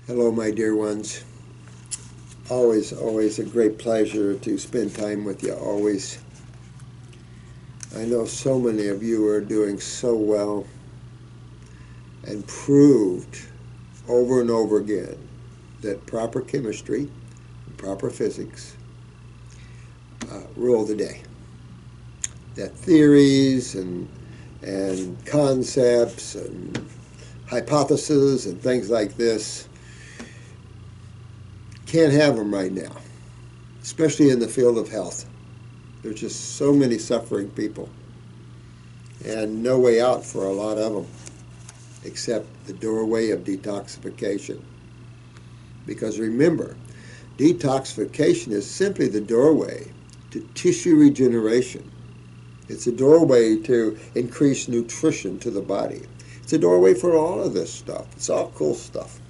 Hello, my dear ones. Always a great pleasure to spend time with you, always. I know so many of you are doing so well and proved over and over again that proper chemistry and proper physics rule the day. That theories and concepts and hypotheses and things like this can't have them right now, especially in the field of health. There's just so many suffering people and no way out for a lot of them except the doorway of detoxification. Because remember, detoxification is simply the doorway to tissue regeneration. It's a doorway to increase nutrition to the body. It's a doorway for all of this stuff. It's all cool stuff.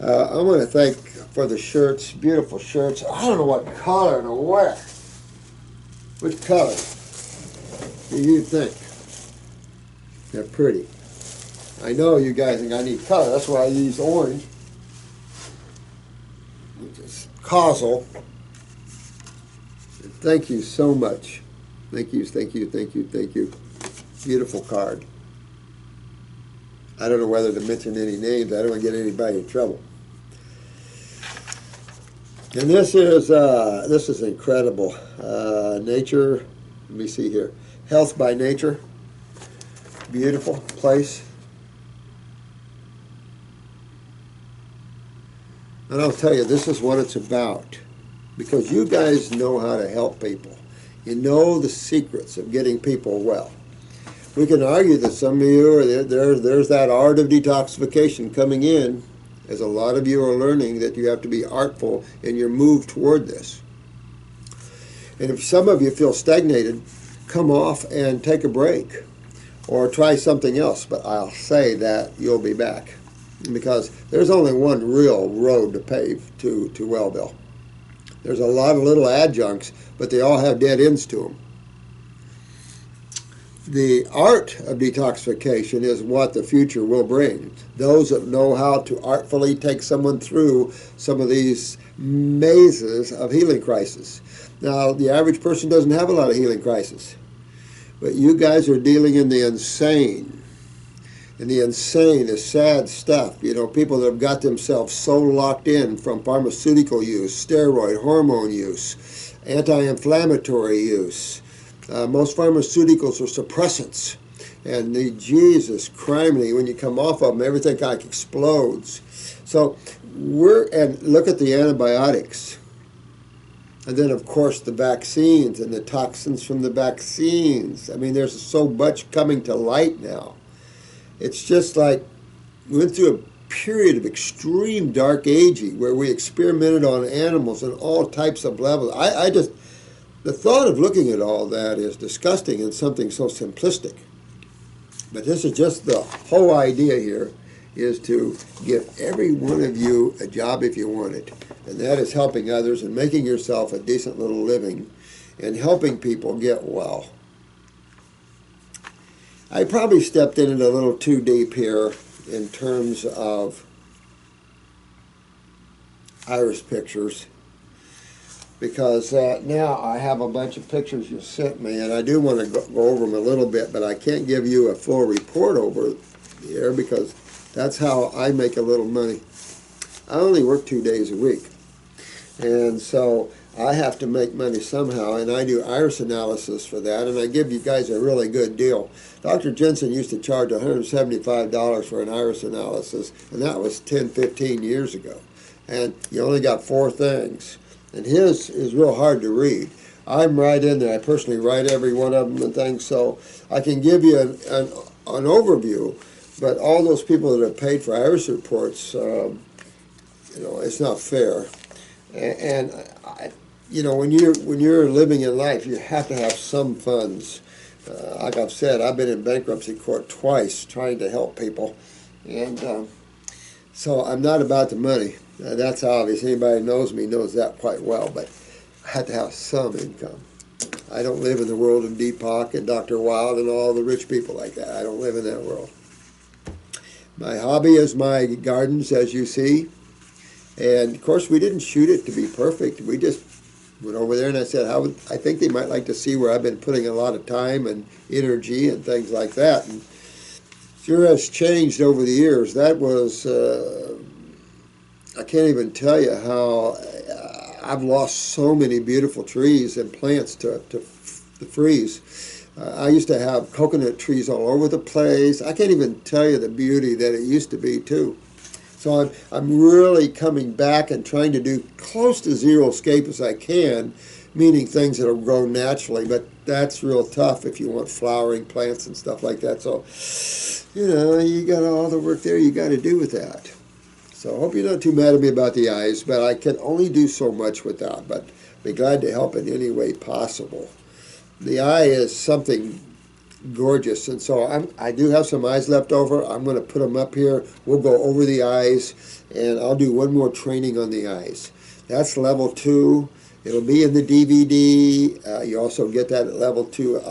I want to thank for the shirts, beautiful shirts. I don't know what color to wear. Which color do you think? They're pretty. I know you guys think I need color. That's why I use orange, which is causal. And thank you so much. Thank you. Beautiful card. I don't know whether to mention any names. I don't want to get anybody in trouble. And this is incredible. Nature, let me see here. Health by Nature. Beautiful place. And I'll tell you, this is what it's about. Because you guys know how to help people. You know the secrets of getting people well. We can argue that some of you are there's that art of detoxification coming in, as a lot of you are learning that you have to be artful in your move toward this. And if some of you feel stagnated, come off and take a break or try something else. But I'll say that you'll be back because there's only one real road to pave to Wellville. There's a lot of little adjuncts, but they all have dead ends to them. The art of detoxification is what the future will bring. Those that know how to artfully take someone through some of these mazes of healing crisis. Now, the average person doesn't have a lot of healing crisis, but you guys are dealing in the insane. And the insane is sad stuff. You know, people that have got themselves so locked in from pharmaceutical use, steroid, hormone use, anti-inflammatory use. Most pharmaceuticals are suppressants. And Jesus criminy, when you come off of them, everything kind of explodes. So and look at the antibiotics. And then, of course, the vaccines and the toxins from the vaccines. I mean, there's so much coming to light now. It's just like we went through a period of extreme dark aging where we experimented on animals on all types of levels. The thought of looking at all that is disgusting and something so simplistic. But this is just the whole idea here is to give every one of you a job if you want it. And that is helping others and making yourself a decent little living and helping people get well. I probably stepped in it a little too deep here in terms of iris pictures. Because now I have a bunch of pictures you sent me, and I do want to go over them a little bit, but I can't give you a full report over here because that's how I make a little money. I only work 2 days a week, and so I have to make money somehow, and I do iris analysis for that, and I give you guys a really good deal. Dr. Jensen used to charge $175 for an iris analysis, and that was 10, 15 years ago, and you only got 4 things. And his is real hard to read. I'm right in there. I personally write every one of them and things, so I can give you an overview. But all those people that have paid for iris reports, you know, it's not fair. And you know, when you're living in life, you have to have some funds. Like I've said, I've been in bankruptcy court twice trying to help people, and so I'm not about the money. That's obvious. Anybody who knows me knows that quite well, but I had to have some income. I don't live in the world of Deepak and Dr. Wild and all the rich people like that. I don't live in that world. My hobby is my gardens, as you see. And of course, we didn't shoot it to be perfect. We just went over there and I said, I think they might like to see where I've been putting a lot of time and energy and things like that. And sure has changed over the years. That was, I can't even tell you how I've lost so many beautiful trees and plants to freeze. I used to have coconut trees all over the place. I can't even tell you the beauty that it used to be, too. So I'm really coming back and trying to do close to zero escape as I can, meaning things that will grow naturally. But that's real tough if you want flowering plants and stuff like that. So, you got all the work there you got to do with that. So I hope you're not too mad at me about the eyes, but I can only do so much with that. But I'll be glad to help in any way possible. The eye is something gorgeous, and so I do have some eyes left over. I'm going to put them up here. We'll go over the eyes, and I'll do one more training on the eyes. That's level 2. It'll be in the DVD. You also get that at level 2,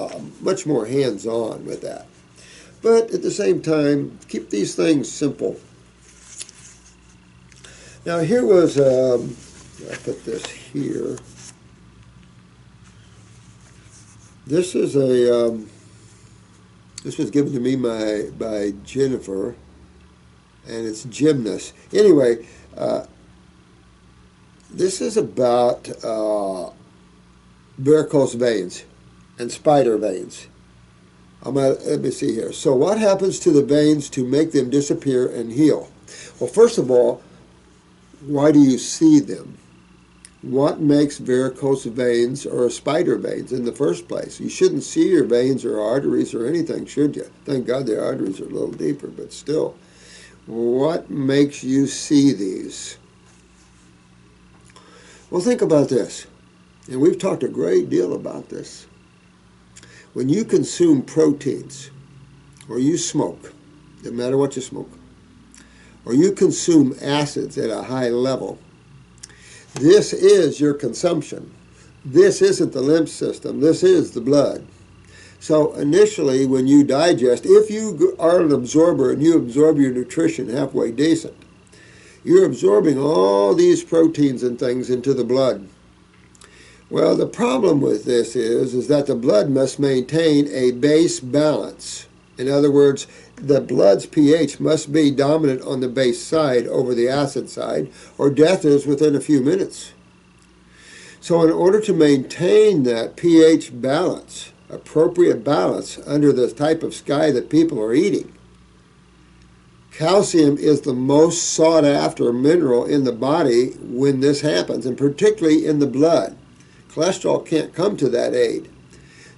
much more hands-on with that. But at the same time, keep these things simple. Now here was, I'll put this here. This is a, this was given to me by Jennifer, and it's gymnast. Anyway, this is about varicose veins and spider veins. Let me see here. So what happens to the veins to make them disappear and heal? Well, first of all, why do you see them? What makes varicose veins or spider veins in the first place? You shouldn't see your veins or arteries or anything, should you? Thank God the arteries are a little deeper, but still. What makes you see these? Well, think about this. And we've talked a great deal about this. When you consume proteins, or you smoke, no matter what you smoke, or you consume acids at a high level, this is your consumption. This isn't the lymph system. This is the blood. So initially, when you digest, if you are an absorber and you absorb your nutrition halfway decent, you're absorbing all these proteins and things into the blood. Well, the problem with this is that the blood must maintain a base balance. In other words, the blood's pH must be dominant on the base side over the acid side, or death is within a few minutes. So in order to maintain that pH balance, appropriate balance under the type of sky that people are eating, calcium is the most sought after mineral in the body when this happens, and particularly in the blood. Cholesterol can't come to that aid.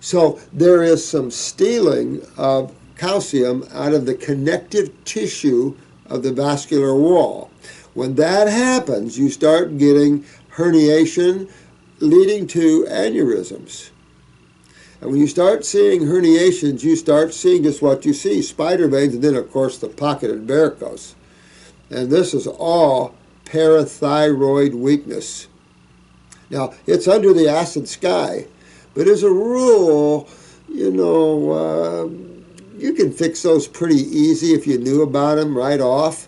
So there is some stealing of calcium out of the connective tissue of the vascular wall. When that happens, you start getting herniation leading to aneurysms. And when you start seeing herniations, you start seeing just what you see, spider veins, and then, of course, the pocketed varicose. And this is all parathyroid weakness. Now, it's under the acid sky, but as a rule, you can fix those pretty easy if you knew about them right off.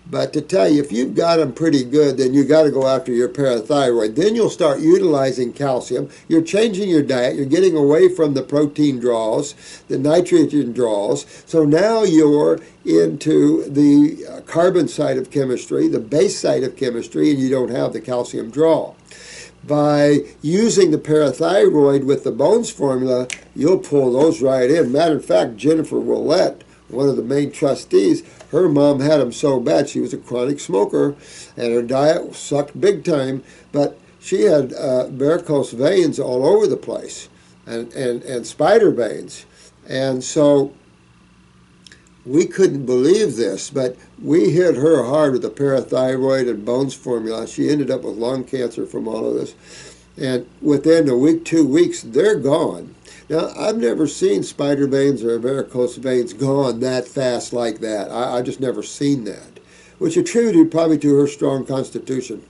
But to tell you, if you've got them pretty good, then you got to go after your parathyroid. Then you'll start utilizing calcium. You're changing your diet. You're getting away from the protein draws, the nitrogen draws. So now you're into the carbon side of chemistry, the base side of chemistry, and you don't have the calcium draw. By using the parathyroid with the Bones formula, you'll pull those right in. Matter of fact, Jennifer Willett, one of the main trustees, her mom had them so bad. She was a chronic smoker, and her diet sucked big time, but she had varicose veins all over the place, and spider veins. And so we couldn't believe this, but we hit her hard with the parathyroid and Bones formula. She ended up with lung cancer from all of this. And within a week, 2 weeks, they're gone. Now, I've never seen spider veins or varicose veins gone that fast like that. I've just never seen that, which attributed probably to her strong constitution.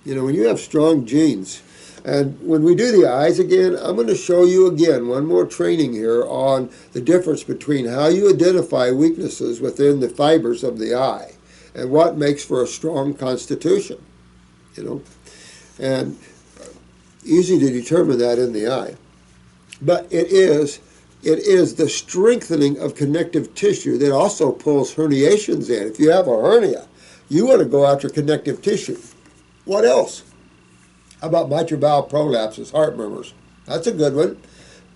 When you have strong genes, And when we do the eyes again, I'm going to show you again one more training here on the difference between how you identify weaknesses within the fibers of the eye and what makes for a strong constitution, you know. And easy to determine that in the eye. But it is the strengthening of connective tissue that also pulls herniations in. If you have a hernia, you want to go after connective tissue. What else? How about mitral valve prolapses, heart murmurs? That's a good one.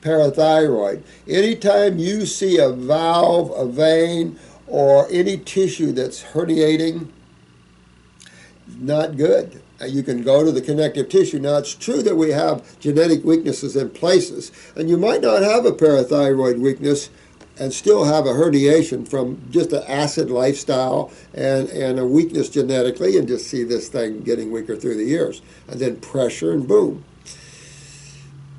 Parathyroid. Anytime you see a valve, a vein, or any tissue that's herniating, not good. You can go to the connective tissue. Now, it's true that we have genetic weaknesses in places, and you might not have a parathyroid weakness and still have a herniation from just an acid lifestyle and a weakness genetically, and just see this thing getting weaker through the years, and then pressure and boom.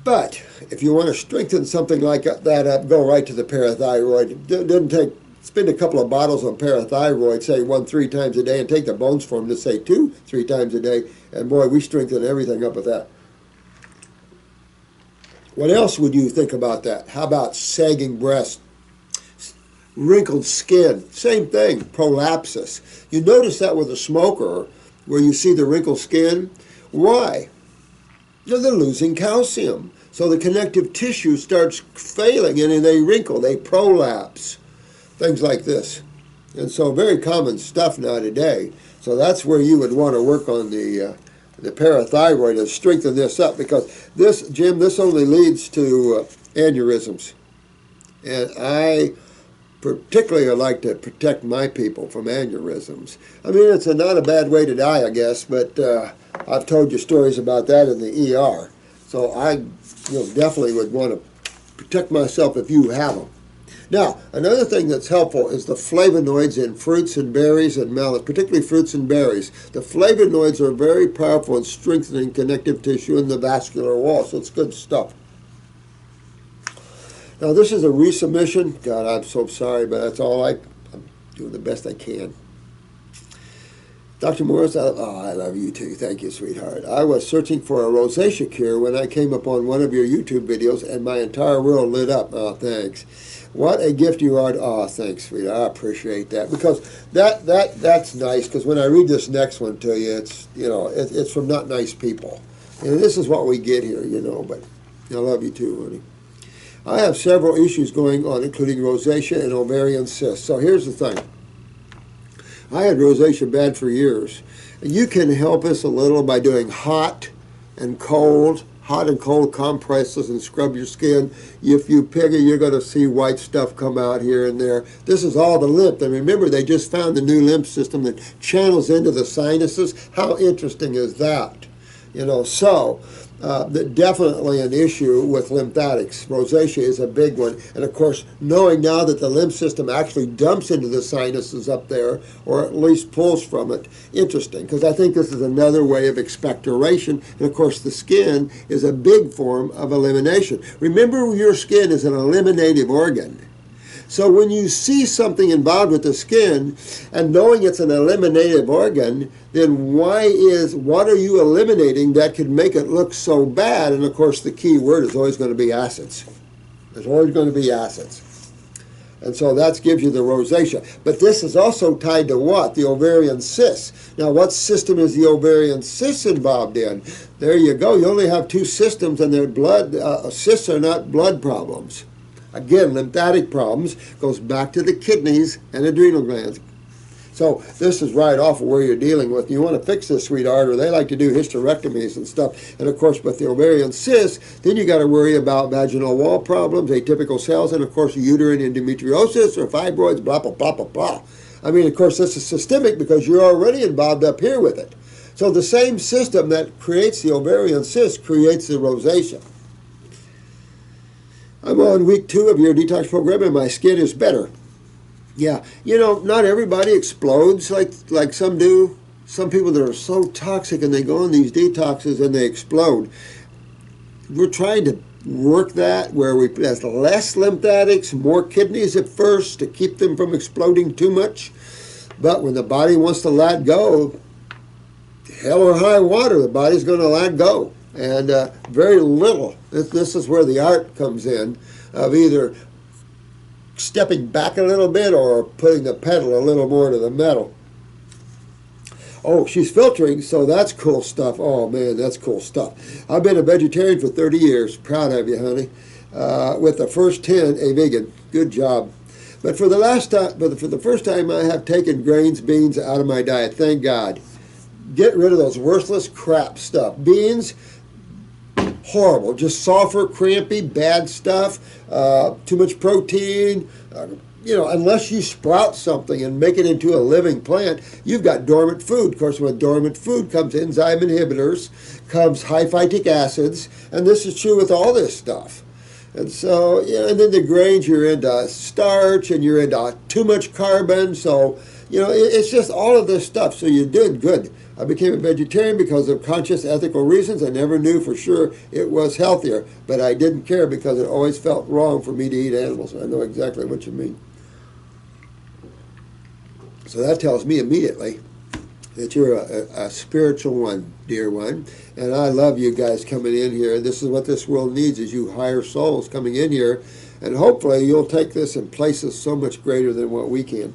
But if you want to strengthen something like that up, go right to the parathyroid. It doesn't take, spend a couple of bottles on parathyroid, say 1-3 times a day, and take the bones for them to say 2-3 times a day, and boy, we strengthen everything up with that. What else would you think about that? How about sagging breast? Wrinkled skin, same thing, prolapsus. You notice that with a smoker, where you see the wrinkled skin. Why? They're losing calcium. So the connective tissue starts failing, and they wrinkle, they prolapse, things like this. And so very common stuff now today. So that's where you would want to work on the parathyroid and strengthen this up, because this, Jim, this only leads to aneurysms. And I particularly like to protect my people from aneurysms. I mean, it's not a bad way to die, I guess, but I've told you stories about that in the ER. So I definitely would want to protect myself if you have them. Now, another thing that's helpful is the flavonoids in fruits and berries and melons, particularly fruits and berries. The flavonoids are very powerful in strengthening connective tissue and the vascular wall, so it's good stuff. Now, this is a resubmission. God, I'm so sorry, but that's all I'm doing the best I can. Dr. Morse, I love you too. Thank you, sweetheart. I was searching for a rosacea cure when I came upon one of your YouTube videos, and my entire world lit up. Oh, thanks. What a gift you are. Oh, thanks, sweetheart. I appreciate that, because that's nice. Because when I read this next one to you, it's it's from not nice people, and this is what we get here, But I love you too, honey. I have several issues going on, including rosacea and ovarian cysts. So here's the thing. I had rosacea bad for years. And you can help us a little by doing hot and cold compresses and scrub your skin. If you pig it, you're going to see white stuff come out here and there. This is all the lymph. And remember, they just found the new lymph system that channels into the sinuses. How interesting is that? Definitely an issue with lymphatics. Rosacea is a big one. And of course, knowing now that the lymph system actually dumps into the sinuses up there, or at least pulls from it, interesting, because I think this is another way of expectoration. And of course, the skin is a big form of elimination. Remember, your skin is an eliminative organ. So when you see something involved with the skin, and knowing it's an eliminative organ, then what are you eliminating that could make it look so bad? And of course, the key word is always going to be acids. There's always going to be acids. And so that gives you the rosacea. But this is also tied to what? The ovarian cysts. Now, what system is the ovarian cysts involved in? There you go. You only have two systems, and their cysts are not blood problems. Again, lymphatic problems goes back to the kidneys and adrenal glands. So this is right off of where you're dealing with. You want to fix this, sweetheart, or they like to do hysterectomies and stuff. And of course, with the ovarian cysts, then you got to worry about vaginal wall problems, atypical cells, and of course, uterine endometriosis or fibroids, blah, blah, blah, blah, blah. I mean, of course, this is systemic because you're already involved up here with it. So the same system that creates the ovarian cyst creates the rosacea. I'm on week 2 of your detox program, and my skin is better. Yeah, not everybody explodes like some do. Some people that are so toxic, and they go on these detoxes and they explode. We're trying to work that where we have less lymphatics, more kidneys at first to keep them from exploding too much. But when the body wants to let go, hell or high water, the body's going to let go. And very little. This is where the art comes in, of either stepping back a little bit or putting the pedal a little more to the metal. Oh, she's filtering, so that's cool stuff. Oh, man, that's cool stuff. I've been a vegetarian for 30 years. Proud of you, honey. With the first 10, a vegan. Good job. But for the first time, I have taken grains, beans out of my diet. Thank God. Get rid of those worthless crap stuff. Beans, horrible. Just sulfur, crampy, bad stuff. Too much protein. Unless you sprout something and make it into a living plant, you've got dormant food. Of course, with dormant food comes enzyme inhibitors, comes high phytic acids, and this is true with all this stuff. And so, and then the grains, you're into starch and you're into too much carbon. So, it's just all of this stuff. So you're doing good. I became a vegetarian because of conscious ethical reasons. I never knew for sure it was healthier, but I didn't care because it always felt wrong for me to eat animals. I know exactly what you mean. So that tells me immediately that you're a spiritual one, dear one. And I love you guys coming in here. This is what this world needs, is you higher souls coming in here. And hopefully you'll take this in places so much greater than what we can.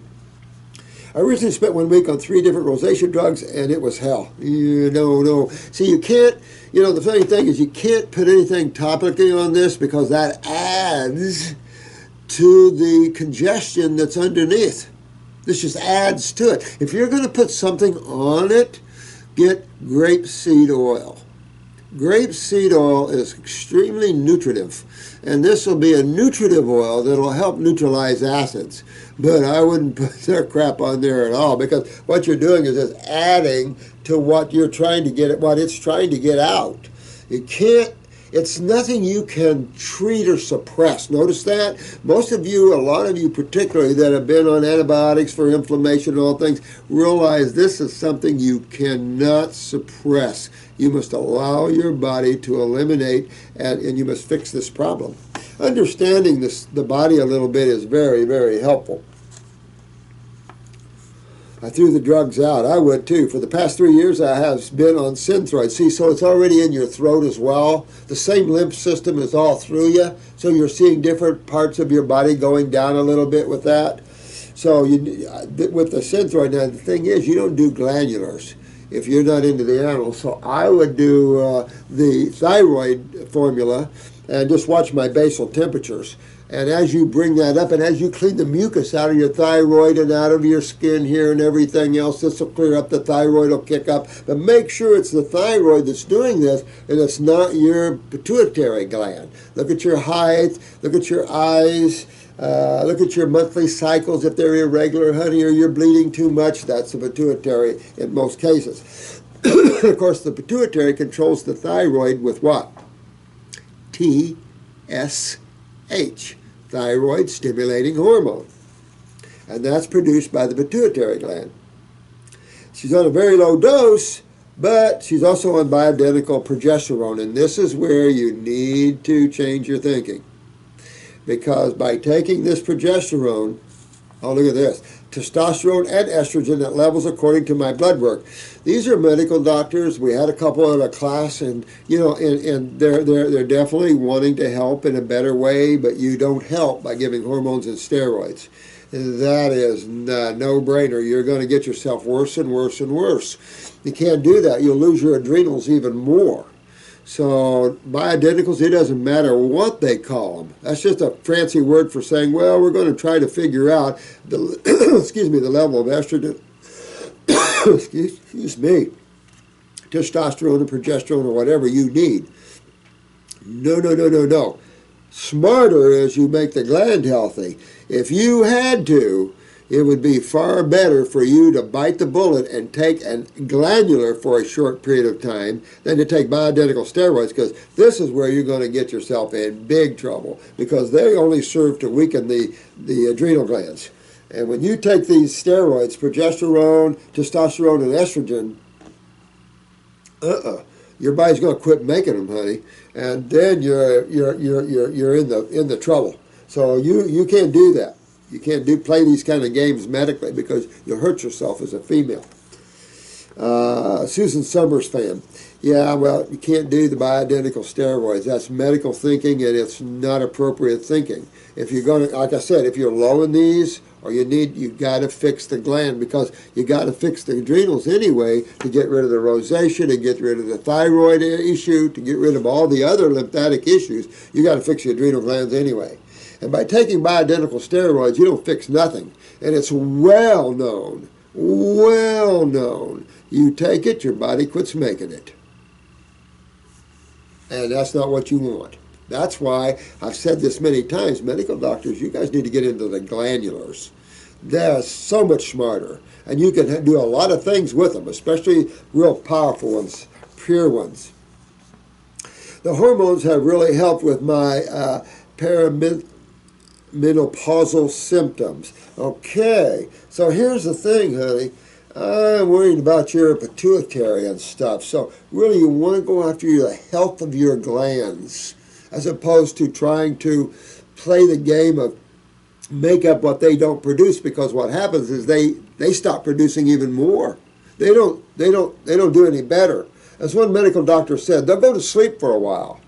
I originally spent 1 week on 3 different rosacea drugs, and it was hell. No. See, you can't, the funny thing is you can't put anything topically on this because that adds to the congestion that's underneath. This just adds to it. If you're going to put something on it, get grapeseed oil. Grapeseed oil is extremely nutritive, and this will be a nutritive oil that will help neutralize acids. But I wouldn't put their crap on there at all, because what you're doing is just adding to what you're trying to get, what it's trying to get out. You can't. It's nothing you can treat or suppress. Notice that? Most of you, a lot of you particularly, that have been on antibiotics for inflammation and all things, realize this is something you cannot suppress. You must allow your body to eliminate, and you must fix this problem. Understanding the body a little bit is very, very helpful. I threw the drugs out. I would too. For the past 3 years, I have been on Synthroid. See, so it's already in your throat as well. The same lymph system is all through you, so you're seeing different parts of your body going down a little bit with that. So with the Synthroid, now the thing is, you don't do glandulars if you're not into the animals. So I would do the thyroid formula and just watch my basal temperatures. And as you bring that up, and as you clean the mucus out of your thyroid and out of your skin here and everything else, this will clear up, the thyroid will kick up. But make sure it's the thyroid that's doing this, and it's not your pituitary gland. Look at your height, look at your eyes, look at your monthly cycles. If they're irregular, honey, or you're bleeding too much, that's the pituitary in most cases. Of course, the pituitary controls the thyroid with what? TSH. Thyroid stimulating hormone, and that's produced by the pituitary gland. She's on a very low dose, but she's also on bioidentical progesterone, and this is where you need to change your thinking, because by taking this progesterone, oh, look at this, testosterone and estrogen at levels according to my blood work. These are medical doctors. We had a couple at a class, and and they're definitely wanting to help in a better way, but you don't help by giving hormones and steroids. That is a no-brainer. You're going to get yourself worse and worse and worse. You can't do that. You'll lose your adrenals even more. So bioidenticals, it doesn't matter what they call them. That's just a fancy word for saying, well, we're going to try to figure out the the level of estrogen, excuse me, testosterone and progesterone or whatever you need. No. Smarter is you make the gland healthy. If you had to, it would be far better for you to bite the bullet and take a glandular for a short period of time than to take bioidentical steroids, because this is where you're going to get yourself in big trouble, because they only serve to weaken the adrenal glands. And when you take these steroids, progesterone, testosterone, and estrogen, your body's going to quit making them, honey, and then you're in the trouble. So you can't do that. You can't play these kind of games medically, because you'll hurt yourself as a female. Susan Summers fan. Yeah, well, you can't do the bioidentical steroids. That's medical thinking, and it's not appropriate thinking. If you're going to, like I said, if you're low in these, or you got to fix the gland, because you got to fix the adrenals anyway to get rid of the rosacea, to get rid of the thyroid issue, to get rid of all the other lymphatic issues. You got to fix the adrenal glands anyway. And by taking bioidentical steroids, you don't fix nothing. And it's well known, you take it, your body quits making it. And that's not what you want. That's why I've said this many times, medical doctors, you guys need to get into the glandulars. They're so much smarter. And you can do a lot of things with them, especially real powerful ones, pure ones. The hormones have really helped with my perimenopausal symptoms. Okay, so here's the thing, honey. I'm worried about your pituitary and stuff. So really you want to go after the health of your glands as opposed to trying to play the game of make up what they don't produce, because what happens is they stop producing even more. They don't do any better. As one medical doctor said, they'll go to sleep for a while.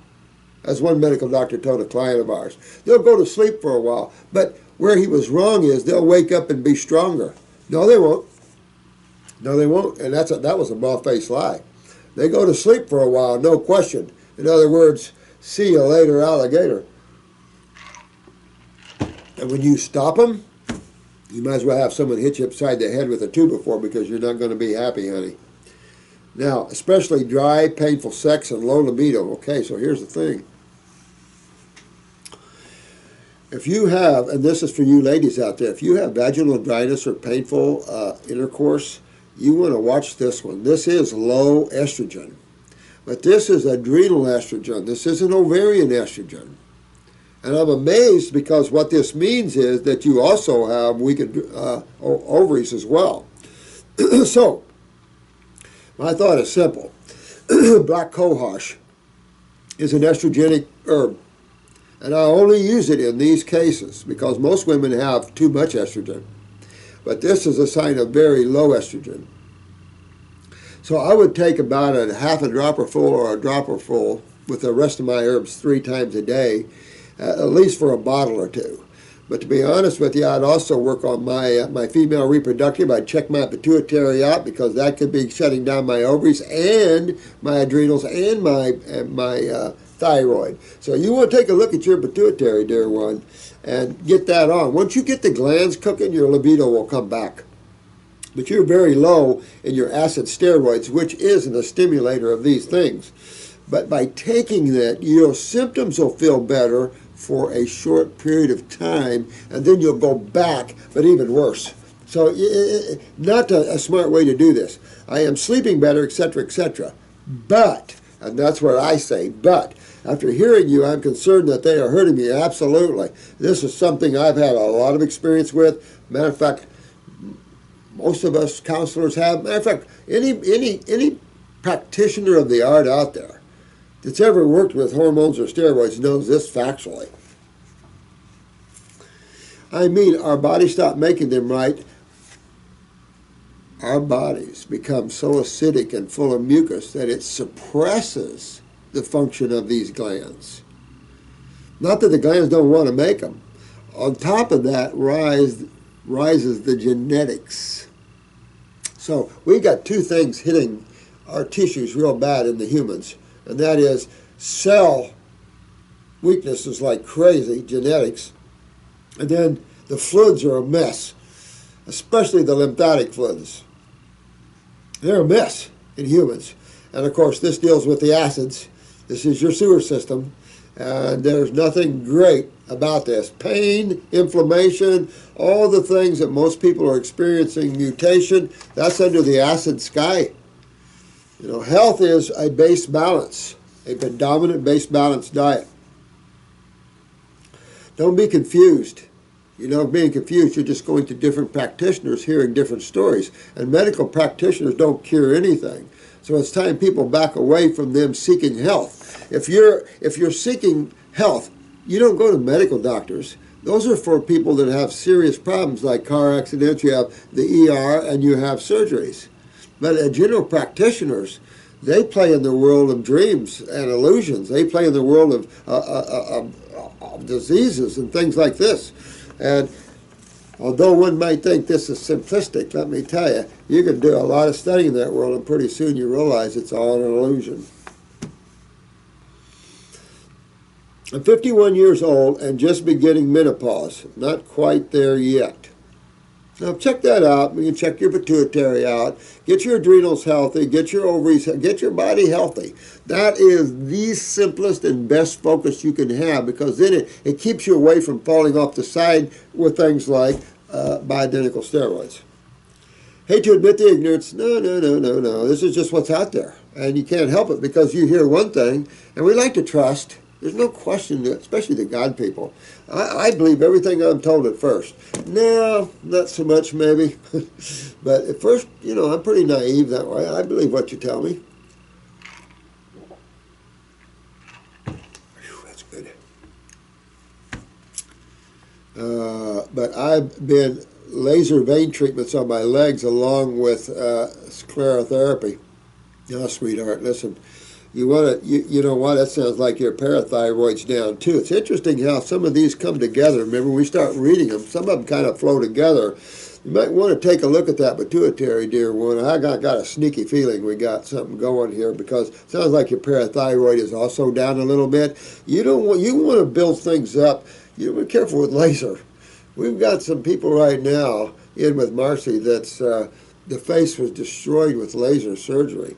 As one medical doctor told a client of ours, they'll go to sleep for a while, but where he was wrong is they'll wake up and be stronger. No, they won't. No, they won't, and that was a bald-faced lie. They go to sleep for a while, no question. In other words, see you later, alligator. And when you stop them, you might as well have someone hit you upside the head with a 2-by-4, because you're not going to be happy, honey. Now, especially dry, painful sex and low libido. Okay, so here's the thing. If you have, and this is for you ladies out there, if you have vaginal dryness or painful intercourse, you want to watch this one. This is low estrogen. But this is adrenal estrogen. This isn't ovarian estrogen. And I'm amazed, because what this means is that you also have weakened ovaries as well. So, my thought is simple. Black cohosh is an estrogenic herb. And I only use it in these cases because most women have too much estrogen. But this is a sign of very low estrogen. So I would take about a half a dropper full or a dropper full with the rest of my herbs 3 times a day, at least for a bottle or 2. But to be honest with you, I'd also work on my female reproductive. I'd check my pituitary out, because that could be shutting down my ovaries and my adrenals and my thyroid. So you want to take a look at your pituitary, dear one, and get that on. Once you get the glands cooking, your libido will come back. But you're very low in your acid steroids, which isn't a stimulator of these things. But by taking that, your symptoms will feel better for a short period of time, and then you'll go back, but even worse. So not a smart way to do this. I am sleeping better, etc., etc. But, and that's where I say, but, after hearing you, I'm concerned that they are hurting me. Absolutely. This is something I've had a lot of experience with. Matter of fact, most of us counselors have. Matter of fact, any practitioner of the art out there that's ever worked with hormones or steroids knows this factually. I mean, our bodies stop making them right. Our bodies become so acidic and full of mucus that it suppresses the function of these glands. Not that the glands don't want to make them. On top of that rises the genetics. So we got 2 things hitting our tissues real bad in the humans, and that is cell weaknesses like crazy, genetics, and then the fluids are a mess, especially the lymphatic fluids. They're a mess in humans. And of course, this deals with the acids. This is your sewer system, and there's nothing great about this. Pain, inflammation, all the things that most people are experiencing, mutation, that's under the acid sky. You know, health is a base balance, a predominant base balance diet. Don't be confused. You know, being confused, you're just going to different practitioners hearing different stories. And medical practitioners don't cure anything. So it's time people back away from them seeking health. If you're seeking health, you don't go to medical doctors. Those are for people that have serious problems like car accidents, you have the ER, and you have surgeries. But general practitioners, they play in the world of dreams and illusions. They play in the world of diseases and things like this. And although one might think this is simplistic, let me tell you, you can do a lot of studying in that world, and pretty soon you realize it's all an illusion. I'm 51 years old and just beginning menopause. Not quite there yet. Now check that out. You can check your pituitary out. Get your adrenals healthy. Get your ovaries, get your body healthy. That is the simplest and best focus you can have, because then it keeps you away from falling off the side with things like bioidentical steroids. Hate to admit the ignorance. No. This is just what's out there. And you can't help it, because you hear one thing, and we like to trust. There's no question, especially the God people. I believe everything I'm told at first. No, not so much maybe. But at first, I'm pretty naive that way. I believe what you tell me. Whew, that's good. But I've been laser vein treatments on my legs along with sclerotherapy. Now, sweetheart, listen. You know what? That sounds like your parathyroid's down too. It's interesting how some of these come together. Remember, when we start reading them, some of them kind of flow together. You might want to take a look at that pituitary, dear one. I got a sneaky feeling we got something going here, because it sounds like your parathyroid is also down a little bit. You want to build things up. You be careful with laser. We've got some people right now in with Marcy that's the face was destroyed with laser surgery,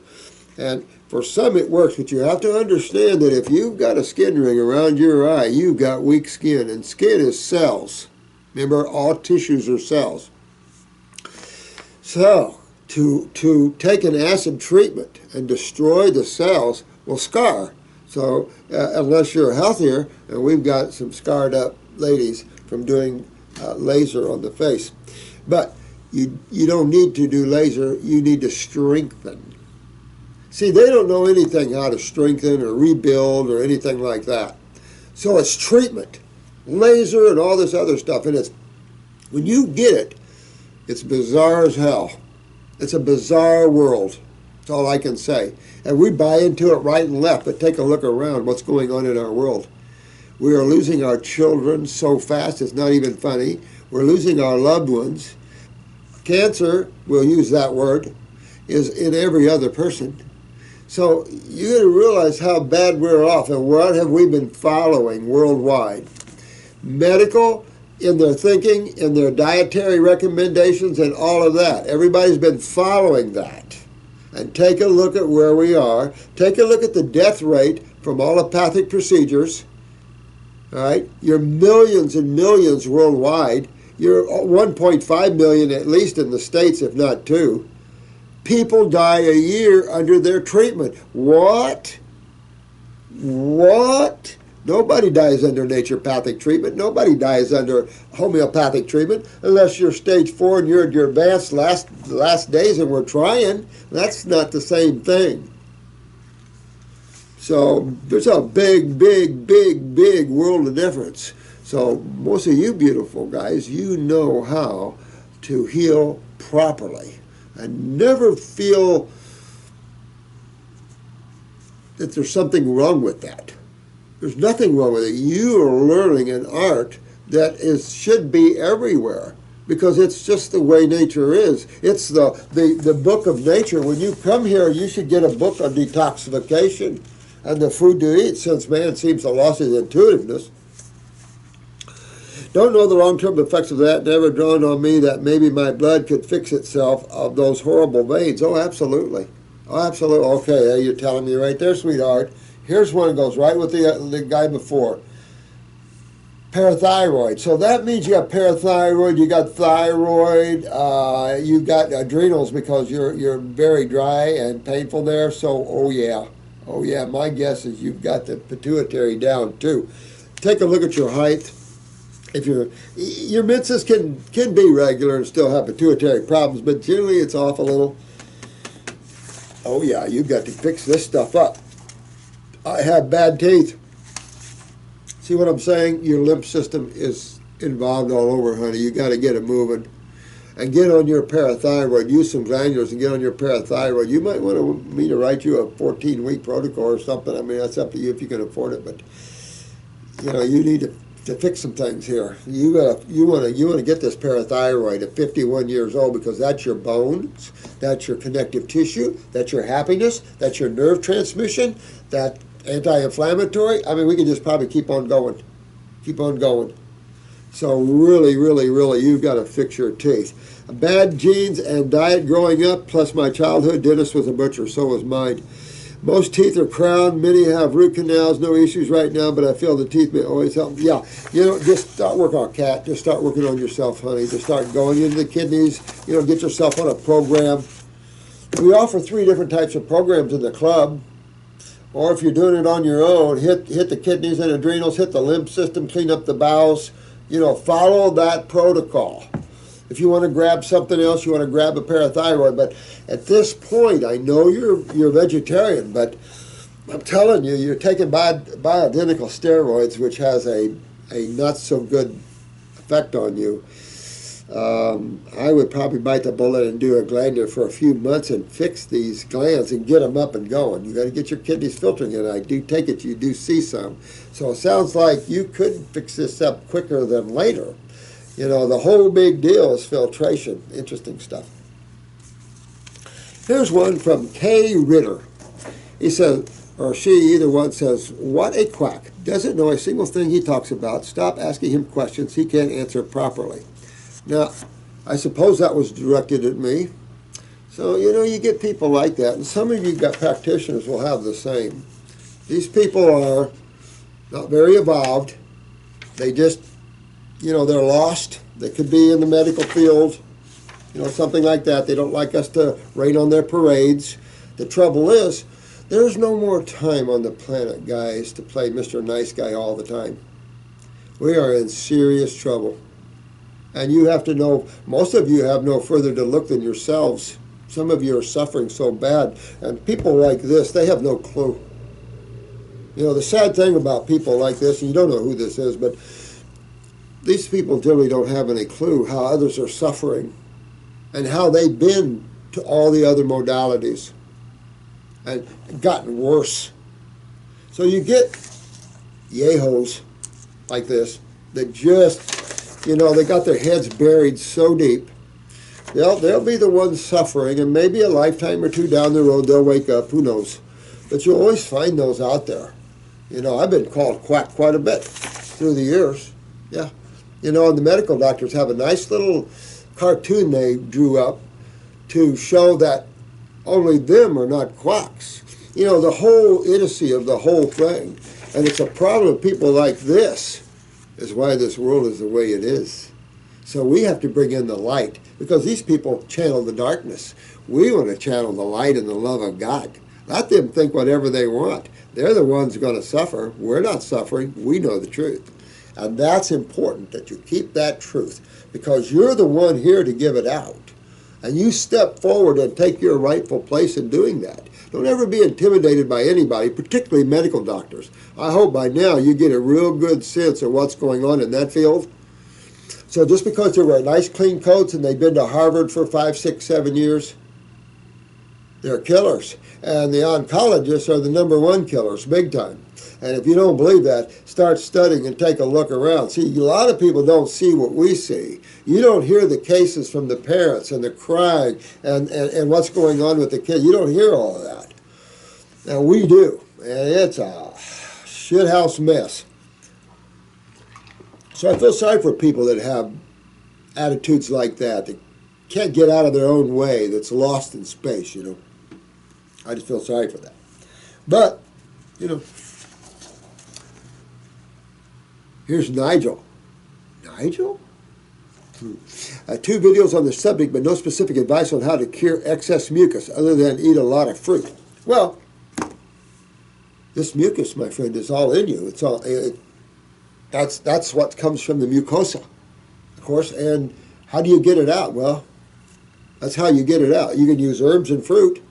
and for some it works, but you have to understand that if you've got a skin ring around your eye, you've got weak skin, and skin is cells. Remember, all tissues are cells. So, to take an acid treatment and destroy the cells will scar. So, unless you're healthier, and we've got some scarred up ladies from doing laser on the face. But you don't need to do laser, you need to strengthen. See, they don't know anything how to strengthen or rebuild or anything like that. So it's treatment, laser, and all this other stuff. And when you get it, it's bizarre as hell. It's a bizarre world. That's all I can say. And we buy into it right and left, but take a look around what's going on in our world. We are losing our children so fast, it's not even funny. We're losing our loved ones. Cancer, we'll use that word, is in every other person. So you got to realize how bad we're off, and what have we been following worldwide? Medical, in their thinking, in their dietary recommendations, and all of that. Everybody's been following that. And take a look at where we are. Take a look at the death rate from allopathic procedures. All right, you're millions and millions worldwide. You're 1.5 million at least in the States, if not 2. People die a year under their treatment. What? What? Nobody dies under naturopathic treatment. Nobody dies under homeopathic treatment unless you're stage 4 and you're at your advanced last days and we're trying. That's not the same thing. So there's a big, big, big, big world of difference. So most of you beautiful guys, you know how to heal properly. And never feel that there's something wrong with that. There's nothing wrong with it. You are learning an art that should be everywhere, because it's just the way nature is. It's the book of nature. When you come here, you should get a book on detoxification and the food to eat, since man seems to have lost his intuitiveness. Don't know the long-term effects of that. Never dawned on me that maybe my blood could fix itself of those horrible veins. Oh, absolutely. Oh, absolutely. Okay, you're telling me right there, sweetheart. Here's one that goes right with the guy before. Parathyroid. So that means you got parathyroid, you got thyroid, you got adrenals, because you're very dry and painful there. So, oh yeah, my guess is you've got the pituitary down too. Take a look at your height. If your menses can be regular and still have pituitary problems, but generally it's off a little. Oh yeah, you've got to fix this stuff up. I have bad teeth. See what I'm saying? Your lymph system is involved all over, honey. You got to get it moving. and get on your parathyroid, use some glandulars and get on your parathyroid. You might want me to write you a 14-week protocol or something. I mean, that's up to you if you can afford it, but you know, you need to fix some things here. You want to get this parathyroid at 51 years old, because that's your bones, that's your connective tissue, that's your happiness, that's your nerve transmission, that anti-inflammatory. I mean, we can just probably keep on going. So really, really, really, you've got to fix your teeth. Bad genes and diet growing up, plus my childhood. Dennis was a butcher, so was mine. Most teeth are crowned. Many have root canals. No issues right now, but I feel the teeth may always help. Yeah, you know, just start working on cat. Just start working on yourself, honey. Just start going into the kidneys. You know, get yourself on a program. We offer 3 different types of programs in the club. Or if you're doing it on your own, hit the kidneys and adrenals, hit the lymph system, clean up the bowels. You know, follow that protocol. If you want to grab something else, you want to grab a parathyroid. But at this point, I know you're vegetarian, but I'm telling you, you're taking bioidentical steroids, which has a not so good effect on you. I would probably bite the bullet and do a glandular for a few months and fix these glands and get them up and going. You got to get your kidneys filtering, and I do take it you do see some. So it sounds like you could fix this up quicker than later. You know, the whole big deal is filtration. Interesting stuff. Here's one from Kay Ritter. He says, or she, either one, says, what a quack. Doesn't know a single thing he talks about. Stop asking him questions he can't answer properly. Now, I suppose that was directed at me. So, you know, you get people like that. And some of you got practitioners will have the same. These people are not very evolved. They just, you know, they're lost. They could be in the medical field, you know, something like that. They don't like us to rain on their parades. The trouble is, there's no more time on the planet, guys, to play Mr. Nice Guy all the time. We are in serious trouble. And you have to know, most of you have no further to look than yourselves. Some of you are suffering so bad. And people like this, they have no clue. You know, the sad thing about people like this, and you don't know who this is, but these people really don't have any clue how others are suffering and how they've been to all the other modalities and gotten worse. So you get yay-hos like this that just, you know, they got their heads buried so deep. They'll be the ones suffering, and maybe a lifetime or two down the road they'll wake up, who knows. But you'll always find those out there. You know, I've been called quack quite a bit through the years. Yeah. You know, and the medical doctors have a nice little cartoon they drew up to show that only them are not quacks. You know, the whole idiocy of the whole thing. And it's a problem of people like this is why this world is the way it is. So we have to bring in the light, because these people channel the darkness. We want to channel the light and the love of God. Let them think whatever they want. They're the ones going to suffer. We're not suffering. We know the truth. And that's important, that you keep that truth, because you're the one here to give it out. And you step forward and take your rightful place in doing that. Don't ever be intimidated by anybody, particularly medical doctors. I hope by now you get a real good sense of what's going on in that field. So just because they wear nice clean coats and they've been to Harvard for 5, 6, 7 years, they're killers. And the oncologists are the #1 killers, big time. And if you don't believe that, start studying and take a look around. See, a lot of people don't see what we see. You don't hear the cases from the parents and the crying and what's going on with the kid. You don't hear all of that. Now, we do. And it's a shithouse mess. So I feel sorry for people that have attitudes like that can't get out of their own way, that's lost in space, you know. I just feel sorry for that. But, you know, here's Nigel. Nigel? 2 videos on the subject, but no specific advice on how to cure excess mucus other than eat a lot of fruit. Well, this mucus, my friend, is all in you. It's all that's what comes from the mucosa, of course. And how do you get it out? Well, that's how you get it out. You can use herbs and fruit.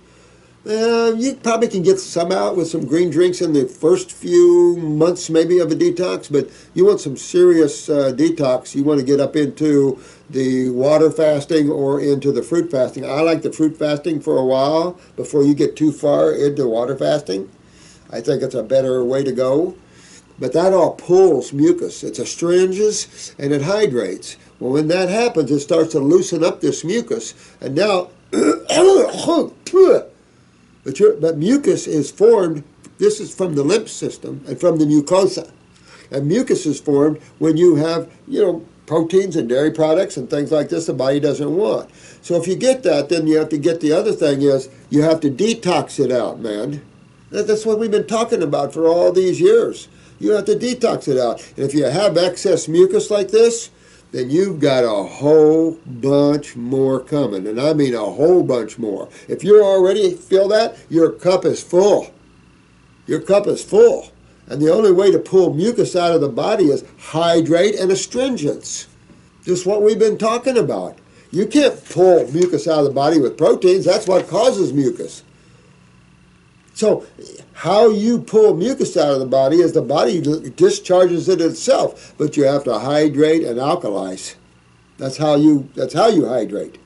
You probably can get some out with some green drinks in the first few months maybe of a detox, but you want some serious detox. You want to get up into the water fasting or into the fruit fasting. I like the fruit fasting for a while before you get too far into water fasting. I think it's a better way to go. But that all pulls mucus. It astringes and it hydrates. Well, when that happens, it starts to loosen up this mucus, and now but mucus is formed, this is from the lymph system and from the mucosa. And mucus is formed when you have, proteins and dairy products and things like this the body doesn't want. So if you get that, then you have to get the other thing is you have to detox it out, man. That's what we've been talking about for all these years. You have to detox it out. And if you have excess mucus like this, then you've got a whole bunch more coming. And I mean a whole bunch more. If you already feel that, your cup is full. Your cup is full. And the only way to pull mucus out of the body is hydrate and astringents. Just what we've been talking about. You can't pull mucus out of the body with proteins. That's what causes mucus. So how you pull mucus out of the body is the body discharges it itself, but you have to hydrate and alkalize. That's how you hydrate.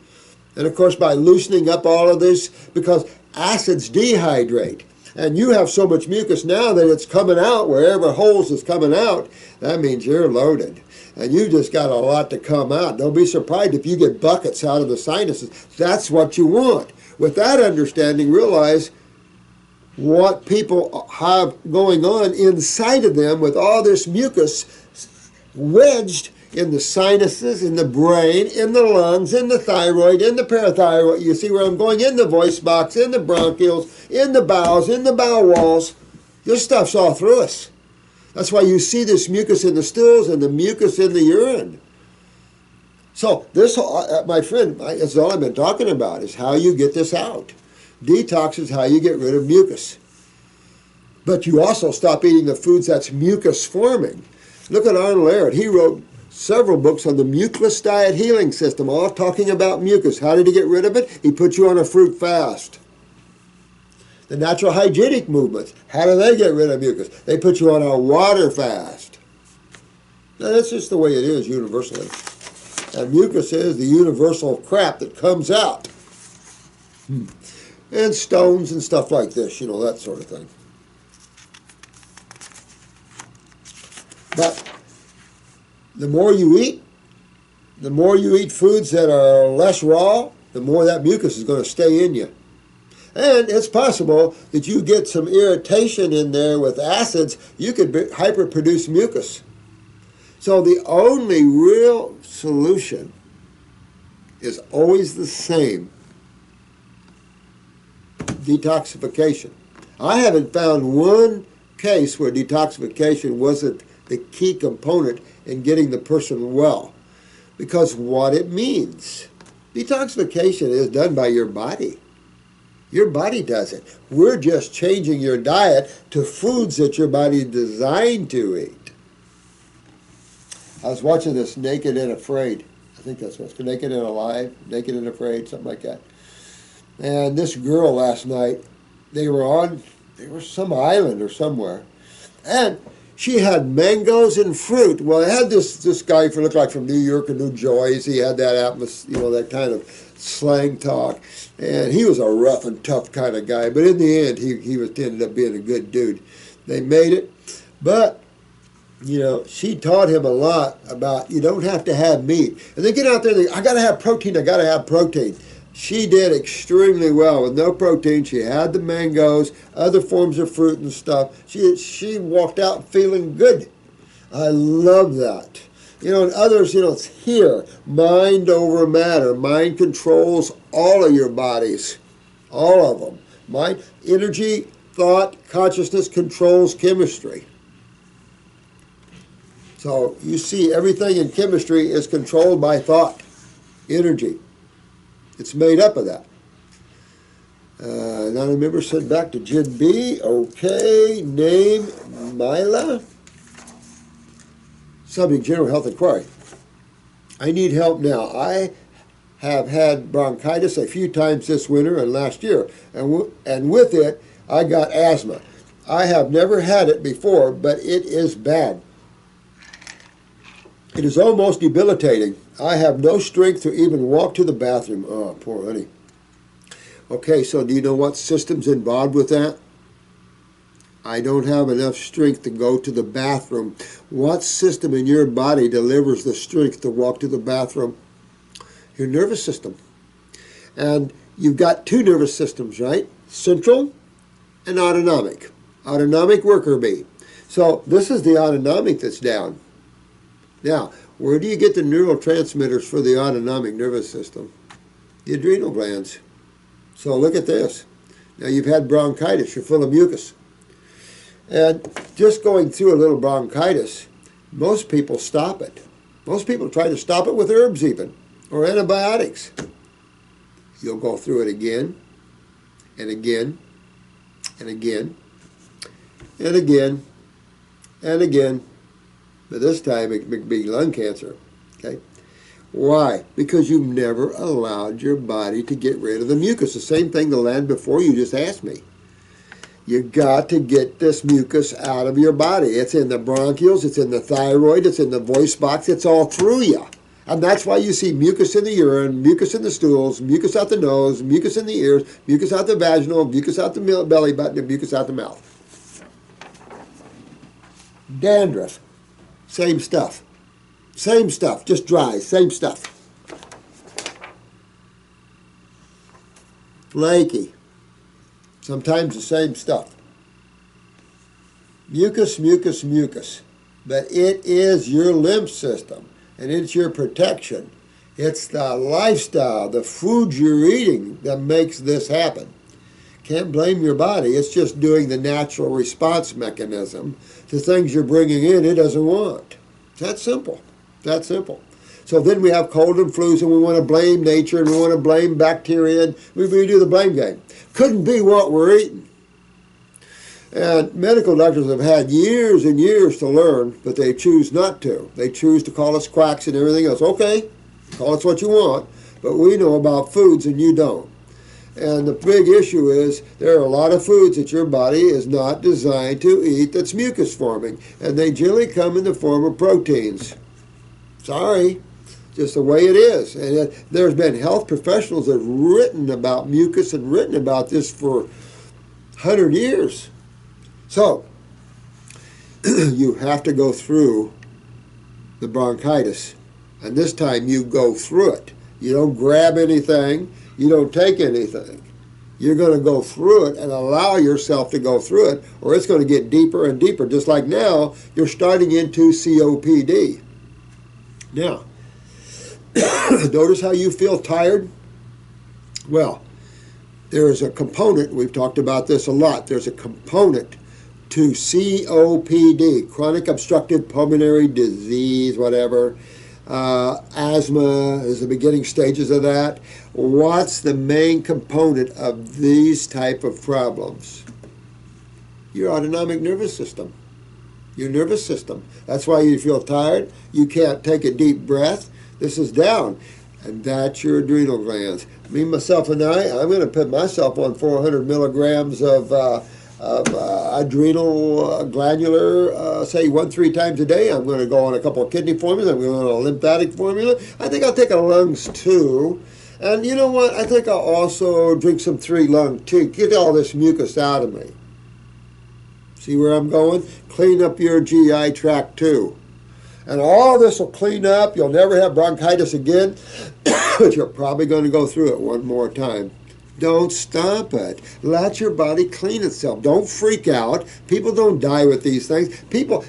And of course by loosening up all of this, because acids dehydrate. And you have so much mucus now that it's coming out wherever holes is coming out. That means you're loaded. And you just got a lot to come out. Don't be surprised if you get buckets out of the sinuses. That's what you want. With that understanding, realize what people have going on inside of them with all this mucus wedged in the sinuses, in the brain, in the lungs, in the thyroid, in the parathyroid. You see where I'm going? In the voice box, in the bronchioles, in the bowels, in the bowel walls. This stuff's all through us. That's why you see this mucus in the stools and the mucus in the urine. So this, my friend, that's all I've been talking about, is how you get this out. Detox is how you get rid of mucus. But you also stop eating the foods that's mucus forming. Look at Arnold Laird. He wrote several books on the mucus diet healing system, all talking about mucus. How did he get rid of it? He put you on a fruit fast. The natural hygienic movements, how do they get rid of mucus? They put you on a water fast. Now, that's just the way it is universally. And mucus is the universal crap that comes out. And stones and stuff like this, that sort of thing. But the more you eat foods that are less raw, the more that mucus is going to stay in you. And it's possible that you get some irritation in there with acids, you could hyperproduce mucus. So the only real solution is always the same. Detoxification. I haven't found one case where detoxification wasn't the key component in getting the person well. Because what it means, detoxification is done by your body. Your body does it. We're just changing your diet to foods that your body is designed to eat. I was watching this Naked and Afraid. I think that's what's Naked and Alive, Naked and Afraid, something like that. And this girl last night, they were some island or somewhere, and she had mangoes and fruit. Well, it had this guy who looked like from New York or New Jersey. He had that atmosphere, that kind of slang talk, and he was a rough and tough kind of guy. But in the end, he ended up being a good dude. They made it, but she taught him a lot about you don't have to have meat. And they get out there, I got to have protein. I got to have protein. She did extremely well with no protein. She had the mangoes, other forms of fruit and stuff. She walked out feeling good. I love that. And others, it's here. Mind over matter. Mind controls all of your bodies. All of them. Mind, energy, thought, consciousness controls chemistry. So you see everything in chemistry is controlled by thought, energy. It's made up of that. Now remember, send back to Jin B. Okay, name, Myla. Subject, general health inquiry. I need help now. I have had bronchitis a few times this winter and last year. And with it, I got asthma. I have never had it before, but it is bad. It is almost debilitating. I have no strength to even walk to the bathroom. Oh, poor honey. Okay, so do you know what system's involved with that? I don't have enough strength to go to the bathroom. What system in your body delivers the strength to walk to the bathroom? Your nervous system. And you've got two nervous systems, right? Central and autonomic. Autonomic worker bee. So this is the autonomic that's down. Now, where do you get the neurotransmitters for the autonomic nervous system? The adrenal glands. So look at this. Now you've had bronchitis. You're full of mucus. And just going through a little bronchitis, most people stop it. Most people try to stop it with herbs even, or antibiotics. You'll go through it again, and again, and again, and again, and again. But this time it could be lung cancer. Okay? Why? Because you've never allowed your body to get rid of the mucus. The same thing the land before you just asked me. You got to get this mucus out of your body. It's in the bronchioles, it's in the thyroid, it's in the voice box, it's all through you. And that's why you see mucus in the urine, mucus in the stools, mucus out the nose, mucus in the ears, mucus out the vaginal, mucus out the belly button, and mucus out the mouth. Dandruff, same stuff. Same stuff, just dry, same stuff. Flaky. Sometimes the same stuff. Mucus, mucus, mucus. But it is your lymph system, and it's your protection. It's the lifestyle, the food you're eating that makes this happen. Can't blame your body. It's just doing the natural response mechanism to things you're bringing in it doesn't want. It's that simple. That simple. So then we have cold and flus, and we want to blame nature, and we want to blame bacteria, and we do the blame game. Couldn't be what we're eating. And medical doctors have had years and years to learn, but they choose not to. They choose to call us quacks and everything else. Okay, call us what you want, but we know about foods and you don't. And the big issue is there are a lot of foods that your body is not designed to eat that's mucus forming, and they generally come in the form of proteins. Sorry. Just the way it is. And there's been health professionals that have written about mucus and written about this for 100 years. So, you have to go through the bronchitis. And this time you go through it. You don't grab anything. You don't take anything. You're going to go through it and allow yourself to go through it, or it's going to get deeper and deeper. Just like now, you're starting into COPD. Now, notice how you feel tired? Well, there is a component, we've talked about this a lot, there's a component to COPD, chronic obstructive pulmonary disease, whatever. Asthma is the beginning stages of that. What's the main component of these type of problems? Your autonomic nervous system. Your nervous system. That's why you feel tired. You can't take a deep breath. This is down, and that's your adrenal glands. Me, myself, and I'm going to put myself on 400 milligrams of adrenal glandular, say 1-3 times a day. I'm going to go on a couple of kidney formulas. I'm going on a lymphatic formula. I think I'll take a lungs too. And you know what? I think I'll also drink some 3-lung tea. Get all this mucus out of me. See where I'm going? Clean up your GI tract too. And all this will clean up. You'll never have bronchitis again, but you're probably going to go through it one more time. Don't stop it. Let your body clean itself. Don't freak out. People don't die with these things.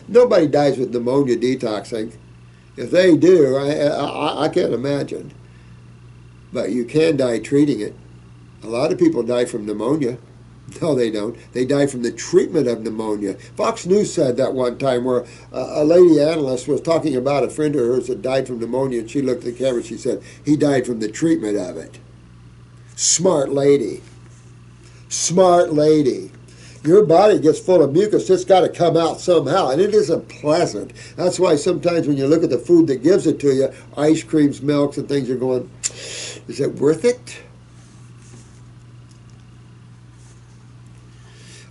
Nobody dies with pneumonia detoxing. If they do, I can't imagine. But you can die treating it. A lot of people die from pneumonia. No, they don't. They die from the treatment of pneumonia. Fox News said that one time where a lady analyst was talking about a friend of hers that died from pneumonia, and she looked at the camera and she said, he died from the treatment of it. Smart lady. Smart lady. Your body gets full of mucus. It's got to come out somehow, and it isn't pleasant. That's why sometimes when you look at the food that gives it to you, ice creams, milks, and things, you're going, is it worth it?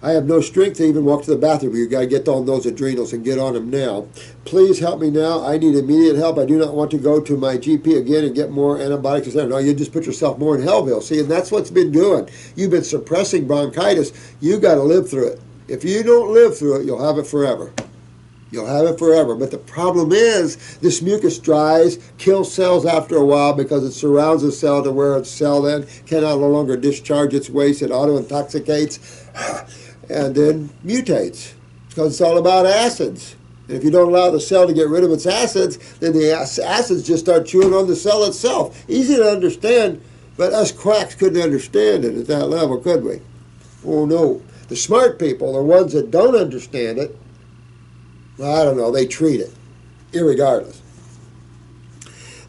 I have no strength to even walk to the bathroom. You've got to get on those adrenals and get on them now. Please help me now. I need immediate help. I do not want to go to my GP again and get more antibiotics. No, you just put yourself more in hellville. See, and that's what's been doing. You've been suppressing bronchitis. You got to live through it. If you don't live through it, you'll have it forever. You'll have it forever. But the problem is this mucus dries, kills cells after a while because it surrounds the cell to where its cell then cannot no longer discharge its waste. It auto-intoxicates and then mutates because it's all about acids. And if you don't allow the cell to get rid of its acids, then the acids just start chewing on the cell itself. Easy to understand, but us quacks couldn't understand it at that level, could we? Oh, no. The smart people, the ones that don't understand it, well, I don't know, they treat it, irregardless.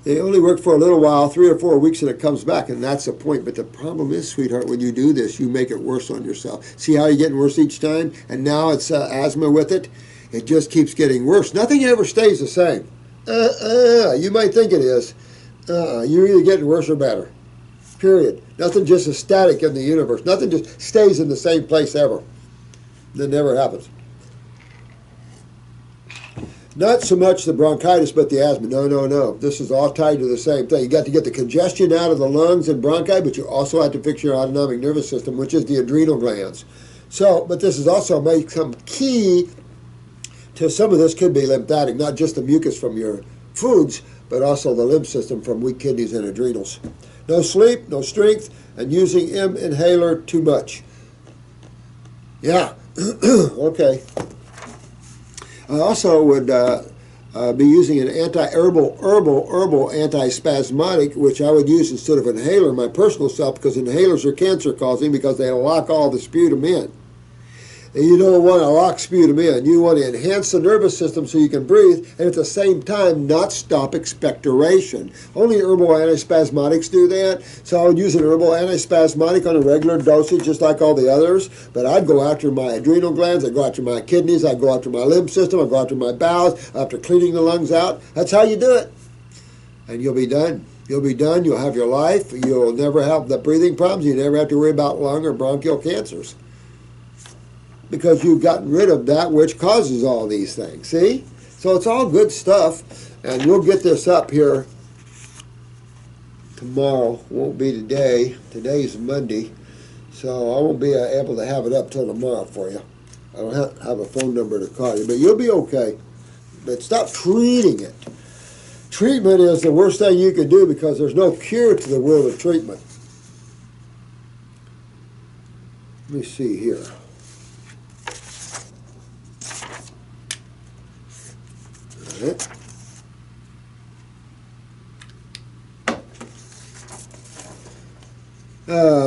They only work for a little while, 3 or 4 weeks, and it comes back, and that's the point. But the problem is, sweetheart, when you do this, you make it worse on yourself. See how you're getting worse each time? And now it's asthma with it. It just keeps getting worse. Nothing ever stays the same. You might think it is. You're either getting worse or better. Period. Nothing just is static in the universe. Nothing just stays in the same place ever. That never happens. Not so much the bronchitis, but the asthma. No. This is all tied to the same thing. You got to get the congestion out of the lungs and bronchi, but you also have to fix your autonomic nervous system, which is the adrenal glands. So, but this is also make some key to some of this could be lymphatic, not just the mucus from your foods, but also the lymph system from weak kidneys and adrenals. No sleep, no strength, and using inhaler too much. Yeah, okay. I also would be using an herbal antispasmodic, which I would use instead of inhaler, my personal self, because inhalers are cancer causing because they lock all the sputum in. And you don't want to lock sputum in. You want to enhance the nervous system so you can breathe, and at the same time not stop expectoration. Only herbal antispasmodics do that. So I would use an herbal antispasmodic on a regular dosage, just like all the others. But I'd go after my adrenal glands, I'd go after my kidneys, I'd go after my lymph system, I'd go after my bowels, after cleaning the lungs out. That's how you do it. And you'll be done. You'll be done. You'll have your life. You'll never have the breathing problems. You never have to worry about lung or bronchial cancers, because you've gotten rid of that which causes all these things. See? So it's all good stuff, and we'll get this up here tomorrow. Won't be today. Today's Monday, so I won't be able to have it up till tomorrow for you. I don't have a phone number to call you, but you'll be okay. But stop treating it. Treatment is the worst thing you can do because there's no cure to the world of treatment. Let me see here.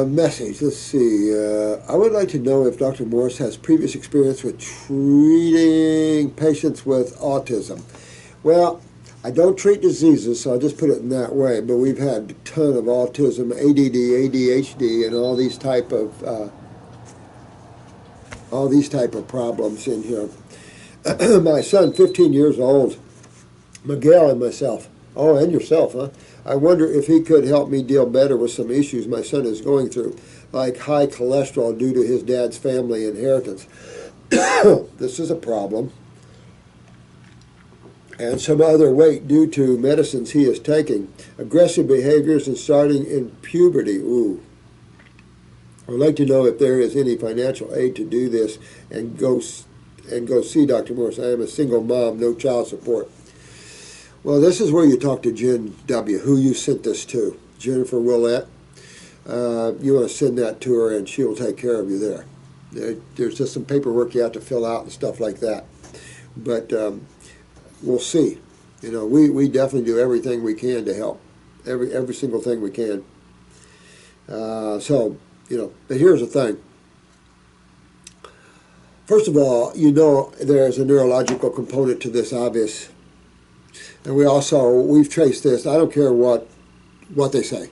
Message. Let's see. I would like to know if Dr. Morse has previous experience with treating patients with autism. Well, I don't treat diseases, so I'll just put it in that way. But we've had a ton of autism, ADD, ADHD, and all these type of problems in here. My son, 15 years old, Miguel, and myself. Oh, and yourself, huh? I wonder if he could help me deal better with some issues my son is going through, like high cholesterol due to his dad's family inheritance. This is a problem. And some other weight due to medicines he is taking. Aggressive behaviors and starting in puberty. Ooh. I would like to know if there is any financial aid to do this and go see Dr. Morse. I am a single mom, no child support. Well, this is where you talk to Jen W., who you sent this to, Jennifer Willett. You want to send that to her, and she'll take care of you there. There's just some paperwork you have to fill out and stuff like that. But we'll see. You know, we definitely do everything we can to help, every single thing we can. So, you know, but here's the thing. First of all, you know there's a neurological component to this, obvious. And we've traced this. I don't care what they say.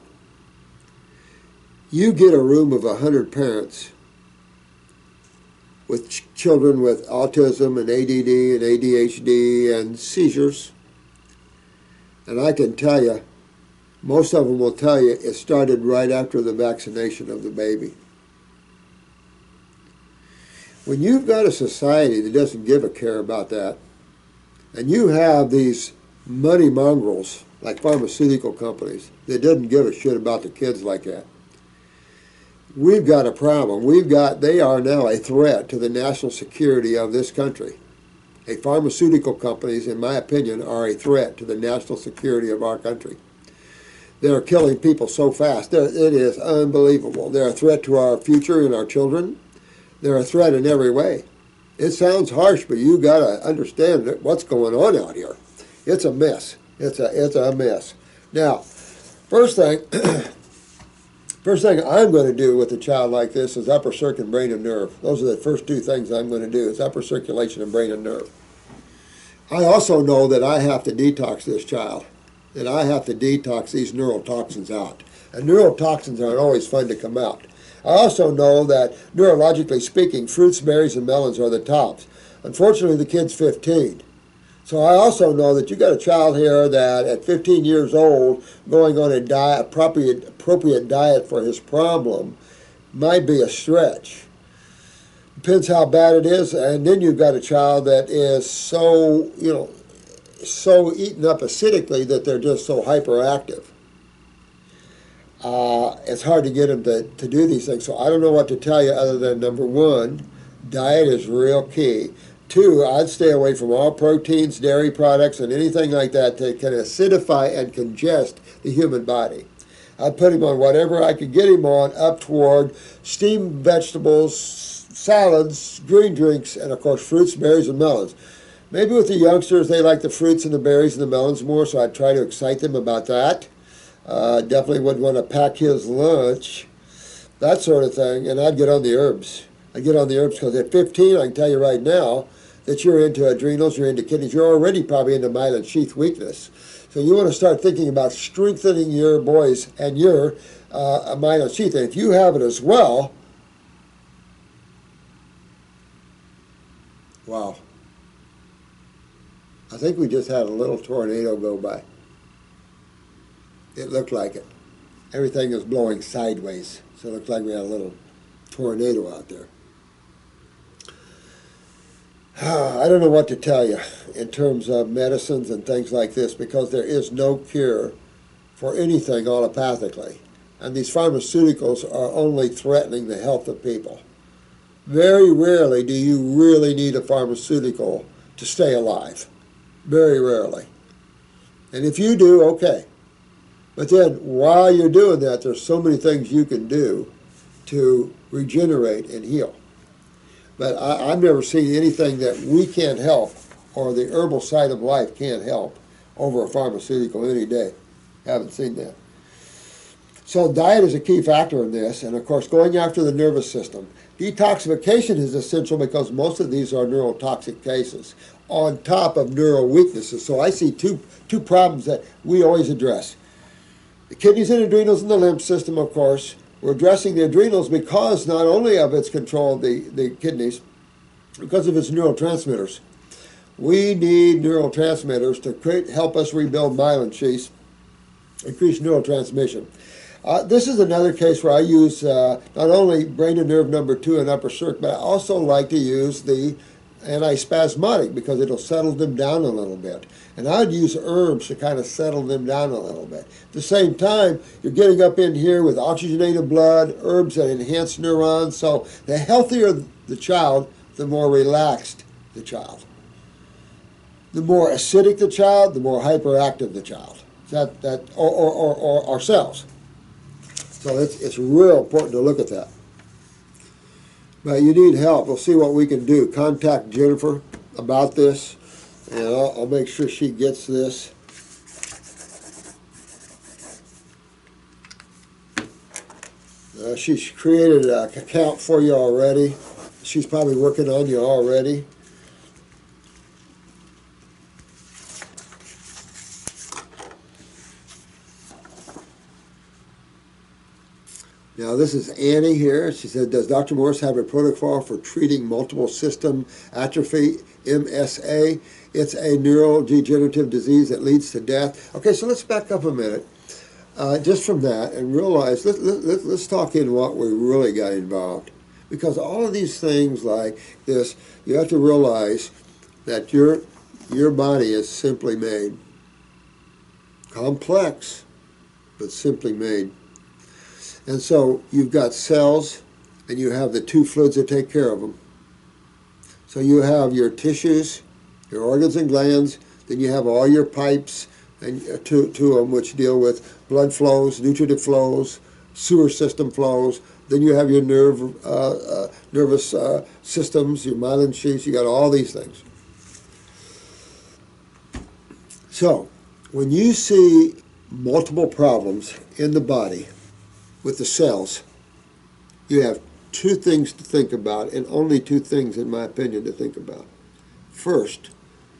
You get a room of 100 parents, with children with autism and ADD and ADHD and seizures. And I can tell you, most of them will tell you it started right after the vaccination of the baby. When you've got a society that doesn't give a care about that, and you have these money mongrels like pharmaceutical companies that doesn't give a shit about the kids like that, we've got a problem. They are now a threat to the national security of this country. Pharmaceutical companies, in my opinion, are a threat to the national security of our country. They're killing people so fast. It is unbelievable. They're a threat to our future and our children. They're a threat in every way. It sounds harsh, but you got to understand what's going on out here. It's a mess. It's a mess. Now, first thing I'm going to do with a child like this is upper circ and brain and nerve. Those are the first two things I'm going to do, is upper circulation and brain and nerve. I also know that I have to detox this child, that I have to detox these neurotoxins out. And neurotoxins aren't always fun to come out. I also know that, neurologically speaking, fruits, berries, and melons are the tops. Unfortunately, the kid's 15. So I also know that you got a child here that at 15 years old, going on a diet, appropriate diet for his problem might be a stretch. Depends how bad it is. And then you've got a child that is so, so eaten up acidically that they're just so hyperactive. It's hard to get them to do these things. So I don't know what to tell you other than, number one, diet is real key. Two, I'd stay away from all proteins, dairy products, and anything like that can acidify and congest the human body. I'd put him on whatever I could get him on, up toward steamed vegetables, salads, green drinks, and of course fruits, berries, and melons. Maybe with the youngsters, they like the fruits and the berries and the melons more, so I'd try to excite them about that. Definitely wouldn't want to pack his lunch, that sort of thing, and I'd get on the herbs. I'd get on the herbs because at 15, I can tell you right now, that you're into adrenals, you're into kidneys, you're already probably into myelin sheath weakness. So you want to start thinking about strengthening your boys and your myelin sheath. And if you have it as well, wow. I think we just had a little tornado go by. It looked like it. Everything was blowing sideways. So it looked like we had a little tornado out there. I don't know what to tell you in terms of medicines and things like this, because there is no cure for anything allopathically. And these pharmaceuticals are only threatening the health of people. Very rarely do you really need a pharmaceutical to stay alive. Very rarely. And if you do, okay. But then while you're doing that, there's so many things you can do to regenerate and heal. But I've never seen anything that we can't help, or the herbal side of life can't help, over a pharmaceutical any day. Haven't seen that. So diet is a key factor in this, and of course going after the nervous system. Detoxification is essential because most of these are neurotoxic cases, on top of neural weaknesses. So I see two problems that we always address. The kidneys and adrenals and the lymph system, of course. We're addressing the adrenals because not only of its control of the kidneys, because of its neurotransmitters. We need neurotransmitters to help us rebuild myelin sheaths, increase neurotransmission. This is another case where I use not only brain and nerve number 2 and upper circ, but I also like to use the antispasmodic because it'll settle them down a little bit. And I'd use herbs to kind of settle them down a little bit. At the same time, you're getting up in here with oxygenated blood, herbs that enhance neurons. So the healthier the child, the more relaxed the child. The more acidic the child, the more hyperactive the child. Or ourselves. So it's real important to look at that. But you need help. We'll see what we can do. Contact Jennifer about this, and I'll make sure she gets this. She's created an account for you already. She's probably working on you already. Now, this is Annie here. She said, does Dr. Morse have a protocol for treating multiple system atrophy, MSA? It's a neurodegenerative disease that leads to death. Okay, so let's back up a minute just from that and realize, let's talk in what we really got involved. Because all of these things like this, you have to realize that your body is simply made. Complex, but simply made. And so you've got cells, and you have the two fluids that take care of them. So you have your tissues, your organs and glands, then you have all your pipes, and to them, which deal with blood flows, nutritive flows, sewer system flows. Then you have your nervous systems, your myelin sheaths, you got all these things. So when you see multiple problems in the body, with the cells, you have two things to think about, and only two things, in my opinion, to think about. First,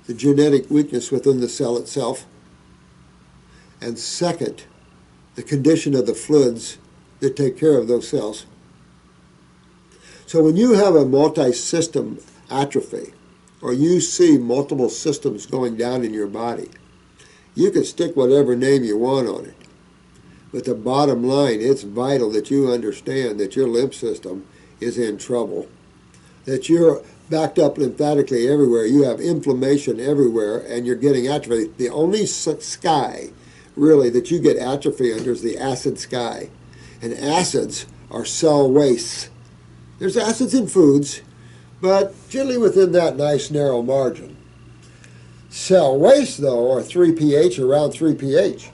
the genetic weakness within the cell itself, and second, the condition of the fluids that take care of those cells. So when you have a multi-system atrophy, or you see multiple systems going down in your body, you can stick whatever name you want on it. But the bottom line, it's vital that you understand that your lymph system is in trouble, that you're backed up lymphatically everywhere, you have inflammation everywhere, and you're getting atrophy. The only sky, really, that you get atrophy under is the acid sky. And acids are cell wastes. There's acids in foods, but generally within that nice narrow margin. Cell wastes, though, are 3 pH, around 3 pH.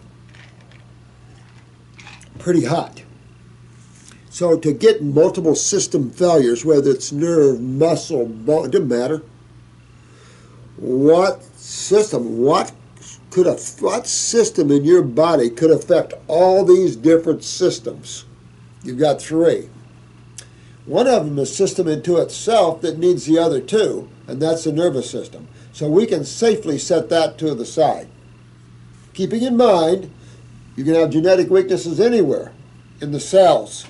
Pretty hot. So to get multiple system failures, whether it's nerve, muscle, bone, it doesn't matter. What system, what system in your body could affect all these different systems? You've got three. One of them is a system into itself that needs the other two, and that's the nervous system. So we can safely set that to the side. Keeping in mind, you can have genetic weaknesses anywhere in the cells.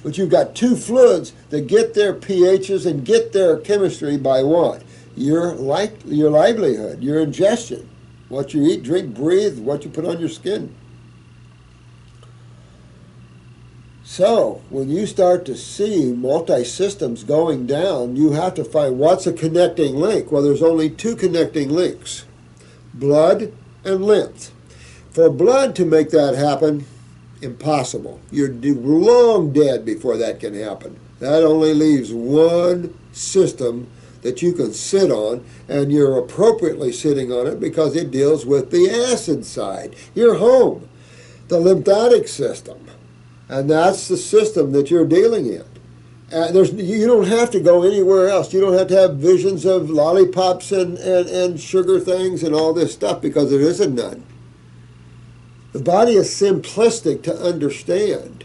But you've got two fluids that get their pHs and get their chemistry by what? Your livelihood, your ingestion, what you eat, drink, breathe, what you put on your skin. So when you start to see multi-systems going down, you have to find what's a connecting link. Well, there's only two connecting links, blood and lymph. For blood to make that happen, impossible. You're long dead before that can happen. That only leaves one system that you can sit on, and you're appropriately sitting on it because it deals with the acid side. You're home, the lymphatic system, and that's the system that you're dealing in. And you don't have to go anywhere else. You don't have to have visions of lollipops and sugar things and all this stuff because there isn't none. The body is simplistic to understand,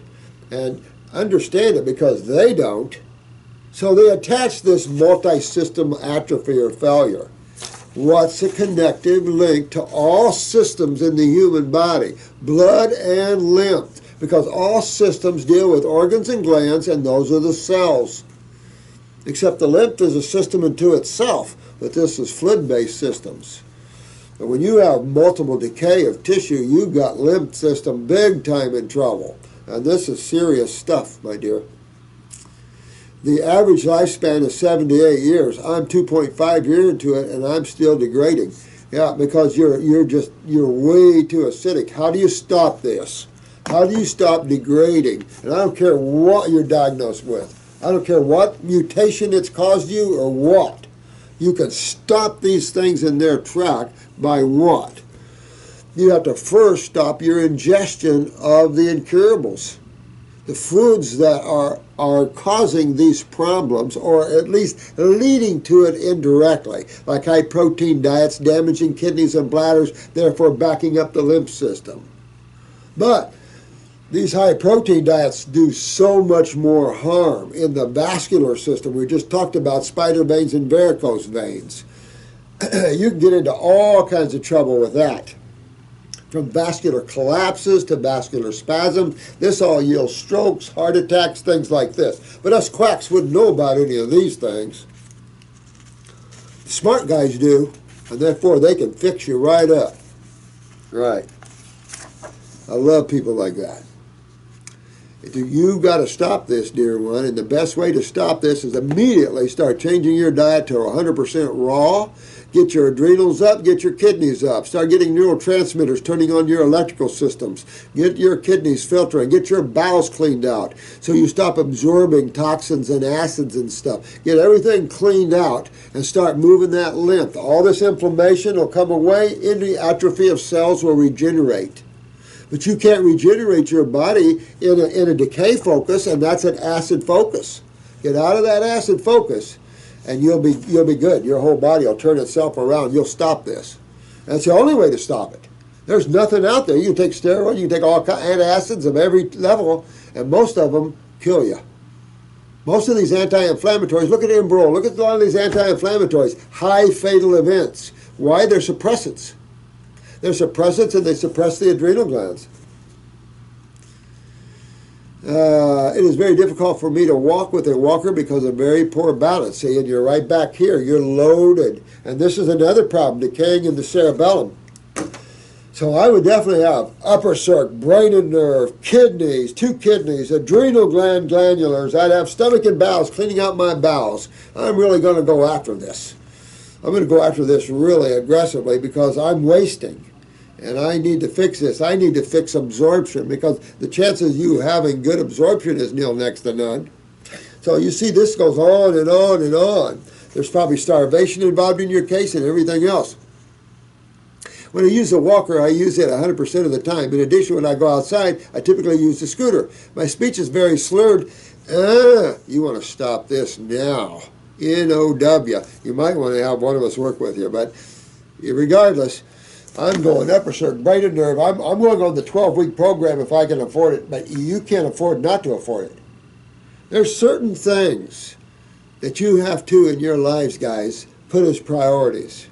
and understand it because they don't. So they attach this multi-system atrophy or failure. What's a connective link to all systems in the human body? Blood and lymph, because all systems deal with organs and glands, and those are the cells. Except the lymph is a system unto itself, but this is fluid-based systems. But when you have multiple decay of tissue, you've got lymph system big time in trouble. And this is serious stuff, my dear. The average lifespan is 78 years. I'm 2.5 years into it, and I'm still degrading. Yeah, because you're way too acidic. How do you stop this? How do you stop degrading? And I don't care what you're diagnosed with. I don't care what mutation it's caused you or what. You can stop these things in their track by what? You have to first stop your ingestion of the incurables. The foods that are causing these problems, or at least leading to it indirectly, like high protein diets damaging kidneys and bladders, therefore backing up the lymph system. But these high protein diets do so much more harm in the vascular system. We just talked about spider veins and varicose veins. You can get into all kinds of trouble with that. from vascular collapses to vascular spasms. This all yields strokes, heart attacks, things like this. But us quacks wouldn't know about any of these things. The smart guys do, and therefore they can fix you right up. Right. I love people like that. You've got to stop this, dear one, and the best way to stop this is immediately start changing your diet to 100% raw. Get your adrenals up, get your kidneys up. Start getting neurotransmitters, turning on your electrical systems. Get your kidneys filtering. Get your bowels cleaned out so you stop absorbing toxins and acids and stuff. Get everything cleaned out and start moving that lymph. All this inflammation will come away, and the atrophy of cells will regenerate. But you can't regenerate your body in a decay focus, and that's an acid focus. Get out of that acid focus, and you'll be good. Your whole body will turn itself around. You'll stop this. That's the only way to stop it. There's nothing out there. You can take steroids, you can take all antacids of every level, and most of them kill you. Most of these anti-inflammatories, look at Imbro, look at a lot of these anti-inflammatories, high fatal events. Why? They're suppressants. They're suppressants, and they suppress the adrenal glands. It is very difficult for me to walk with a walker because of very poor balance. See, and you're right back here. You're loaded. And this is another problem, decaying in the cerebellum. So I would definitely have upper circ, brain and nerve, kidneys, 2 kidneys, adrenal gland glandulars. I'd have stomach and bowels, cleaning out my bowels. I'm really going to go after this. I'm going to go after this really aggressively because I'm wasting. And I need to fix this. I need to fix absorption because the chances of you having good absorption is nil, next to none. So you see this goes on and on and on. There's probably starvation involved in your case and everything else. When I use a walker, I use it 100% of the time. In addition, when I go outside, I typically use the scooter. My speech is very slurred. You want to stop this now. N-O-W. You might want to have one of us work with you, but regardless, I'm going upper circ, brain and nerve. I'm going on the 12-week program if I can afford it, but you can't afford not to afford it. There's certain things that you have to in your lives, guys, put as priorities.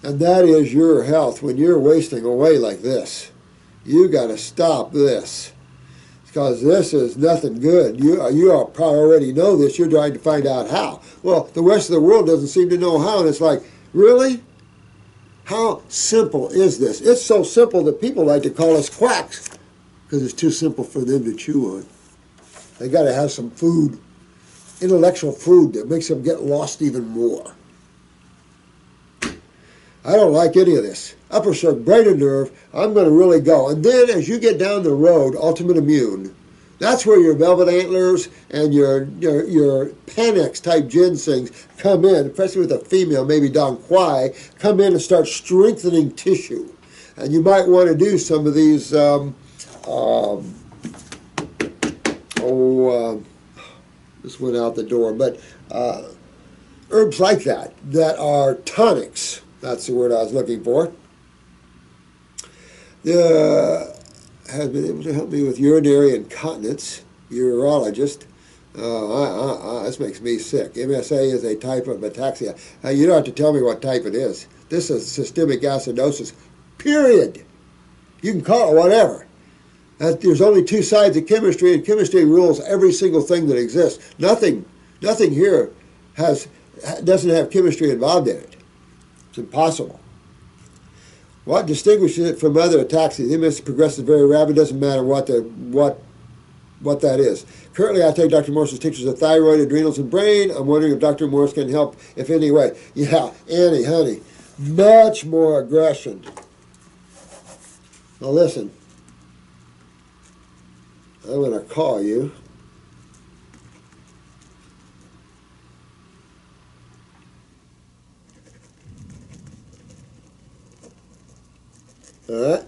And that is your health. When you're wasting away like this, you got to stop this. Because this is nothing good. You probably already know this. You're trying to find out how. Well, the rest of the world doesn't seem to know how, and it's like, really? How simple is this? It's so simple that people like to call us quacks because it's too simple for them to chew on. They got to have some food, intellectual food that makes them get lost even more. I don't like any of this. Upper circ, brain and nerve, I'm going to really go. And then as you get down the road, ultimate immune, that's where your velvet antlers and your Panax type ginsengs come in, especially with a female, maybe Don Quai, come in and start strengthening tissue. And you might want to do some of these, this went out the door, but herbs like that are tonics. That's the word I was looking for. Has been able to help me with urinary incontinence. Urologist. This makes me sick. MSA is a type of ataxia. You don't have to tell me what type it is. This is systemic acidosis. Period. You can call it whatever. There's only 2 sides of chemistry, and chemistry rules every single thing that exists. Nothing here doesn't have chemistry involved in it. It's impossible. What distinguishes it from other ataxias? MS progresses very rapid. Doesn't matter what that is. Currently, I take Dr. Morse's tinctures of thyroid, adrenals, and brain. I'm wondering if Dr. Morse can help, if any way. Yeah, Annie, honey, much more aggression. Now listen, I'm going to call you. All right.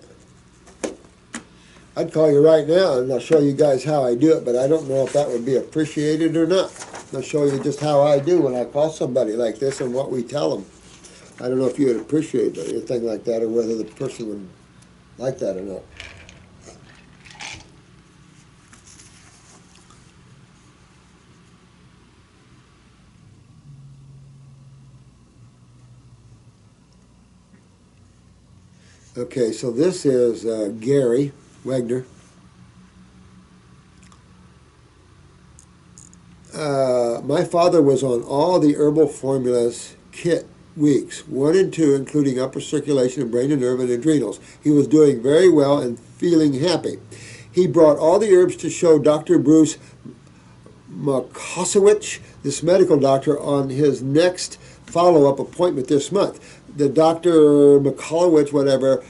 I'd call you right now and I'll show you guys how I do it, but I don't know if that would be appreciated or not. I'll show you just how I do when I call somebody like this and what we tell them. I don't know if you would appreciate anything like that or whether the person would like that or not. Okay, so this is Gary Wegner. My father was on all the herbal formulas kit weeks, 1 and 2, including upper circulation and brain and nerve and adrenals. He was doing very well and feeling happy. He brought all the herbs to show Dr. Bruce Moskowitz, this medical doctor, on his next follow-up appointment this month. The Dr. Moskowitz, whatever,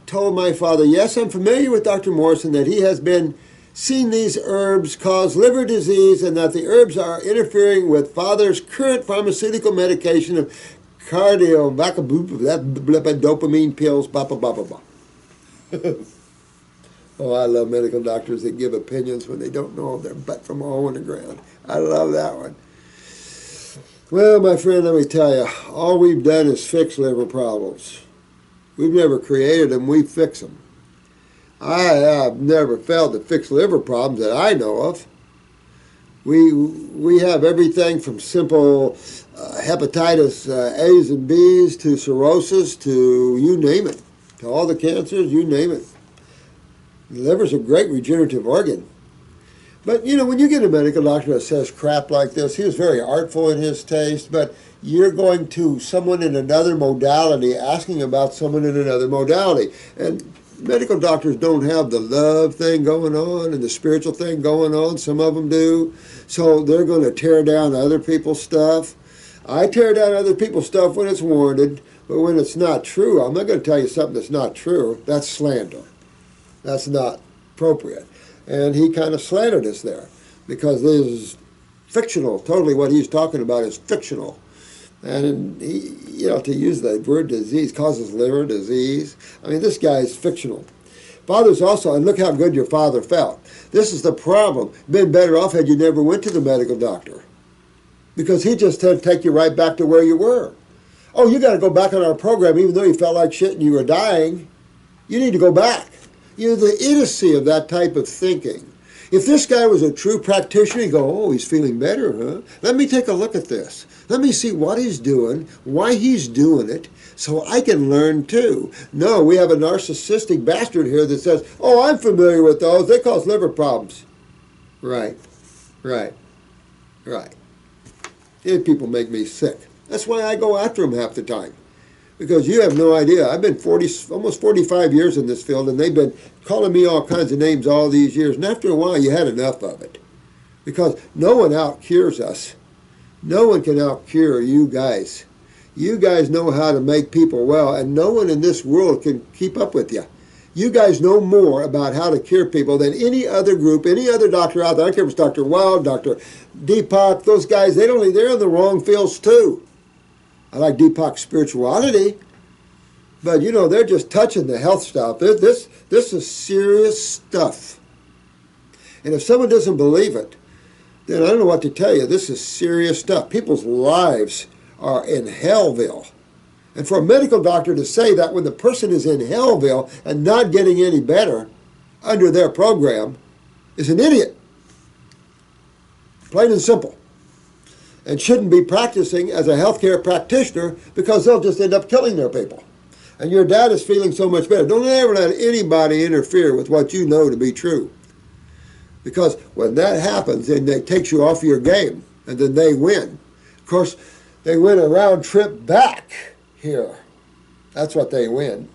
told my father, yes, I'm familiar with Dr. Morse and that he has been seen these herbs cause liver disease and that the herbs are interfering with father's current pharmaceutical medication of dopamine pills, blah, blah, blah, blah, blah. Oh, I love medical doctors that give opinions when they don't know their butt from a hole in the ground. I love that one. Well, my friend, let me tell you, all we've done is fix liver problems. We've never created them, we fix them. I have never failed to fix liver problems that I know of. We have everything from simple hepatitis A's and B's to cirrhosis to you name it, to all the cancers, you name it. The liver's a great regenerative organ. But, you know, when you get a medical doctor that says crap like this, he was very artful in his taste, but you're going to someone in another modality asking about someone in another modality. And medical doctors don't have the love thing going on and the spiritual thing going on. Some of them do. So they're going to tear down other people's stuff. I tear down other people's stuff when it's warranted, but when it's not true, I'm not going to tell you something that's not true. That's slander. That's not appropriate. And he kind of slandered us there because this is fictional. Totally what he's talking about is fictional. And he, you know, to use the word disease, causes liver disease. I mean, this guy is fictional. Father's also, and look how good your father felt. This is the problem. Been better off had you never went to the medical doctor, because he just had to take you right back to where you were. Oh, you got to go back on our program even though you felt like shit and you were dying. You need to go back. You know, the idiocy of that type of thinking. If this guy was a true practitioner, he'd go, oh, he's feeling better, huh? Let me take a look at this. Let me see what he's doing, why he's doing it, so I can learn too. No, we have a narcissistic bastard here that says, oh, I'm familiar with those. They cause liver problems. Right, right, right. These people make me sick. That's why I go after them half the time. Because you have no idea. I've been almost 45 years in this field, and they've been calling me all kinds of names all these years. And after a while, you had enough of it. Because no one out-cures us. No one can out-cure you guys. You guys know how to make people well, and no one in this world can keep up with you. You guys know more about how to cure people than any other group, any other doctor out there. I don't care if it's Dr. Wild, Dr. Deepak, those guys, they're in the wrong fields too. I like Deepak's spirituality, but you know, they're just touching the health stuff. This is serious stuff. And if someone doesn't believe it, then I don't know what to tell you. This is serious stuff. People's lives are in hellville. And for a medical doctor to say that when the person is in hellville and not getting any better under their program is an idiot. Plain and simple. And shouldn't be practicing as a healthcare practitioner because they'll just end up killing their people. And your dad is feeling so much better. Don't ever let anybody interfere with what you know to be true. Because when that happens, then it takes you off your game, and then they win. Of course, they win a round trip back here. That's what they win.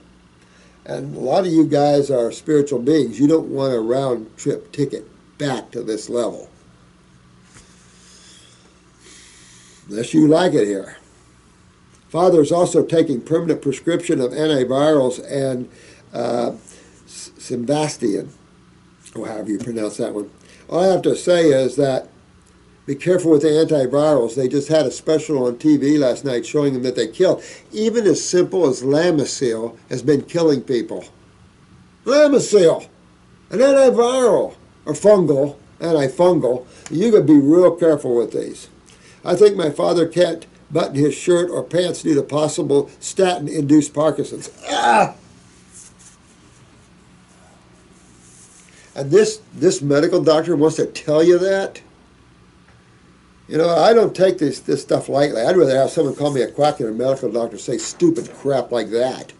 And a lot of you guys are spiritual beings. You don't want a round trip ticket back to this level. Unless you like it here. Father is also taking permanent prescription of antivirals and Simvastian, or however you pronounce that one. All I have to say is that be careful with the antivirals. They just had a special on TV last night showing them that they kill. Even as simple as Lamisil has been killing people. Lamisil, an antiviral, or antifungal. You got to be real careful with these. I think my father can't button his shirt or pants due to possible statin-induced Parkinson's. Ah! And this medical doctor wants to tell you that? You know, I don't take this stuff lightly. I'd rather have someone call me a quack than a medical doctor say stupid crap like that.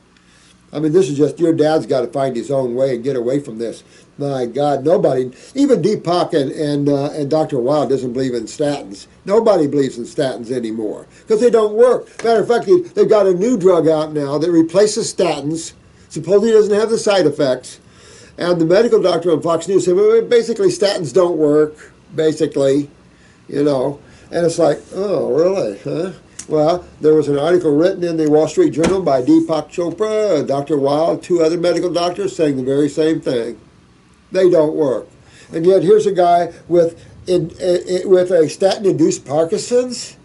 I mean, this is just, your dad's got to find his own way and get away from this. My God, nobody, even Deepak and Dr. Wild doesn't believe in statins. Nobody believes in statins anymore because they don't work. Matter of fact, they've got a new drug out now that replaces statins. Supposedly doesn't have the side effects. And the medical doctor on Fox News said, well, basically statins don't work, basically, you know. And it's like, oh, really, huh? Well, there was an article written in the Wall Street Journal by Deepak Chopra, Dr. Wild, 2 other medical doctors saying the very same thing. They don't work. And yet here's a guy with a statin-induced Parkinson's.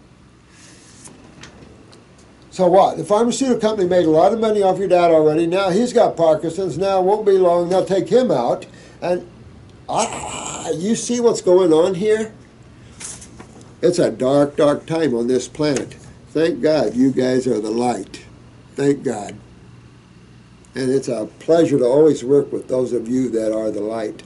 So what? The pharmaceutical company made a lot of money off your dad already. Now he's got Parkinson's. Now it won't be long. They'll take him out. And you see what's going on here? It's a dark, dark time on this planet. Thank God you guys are the light. Thank God. And it's a pleasure to always work with those of you that are the light.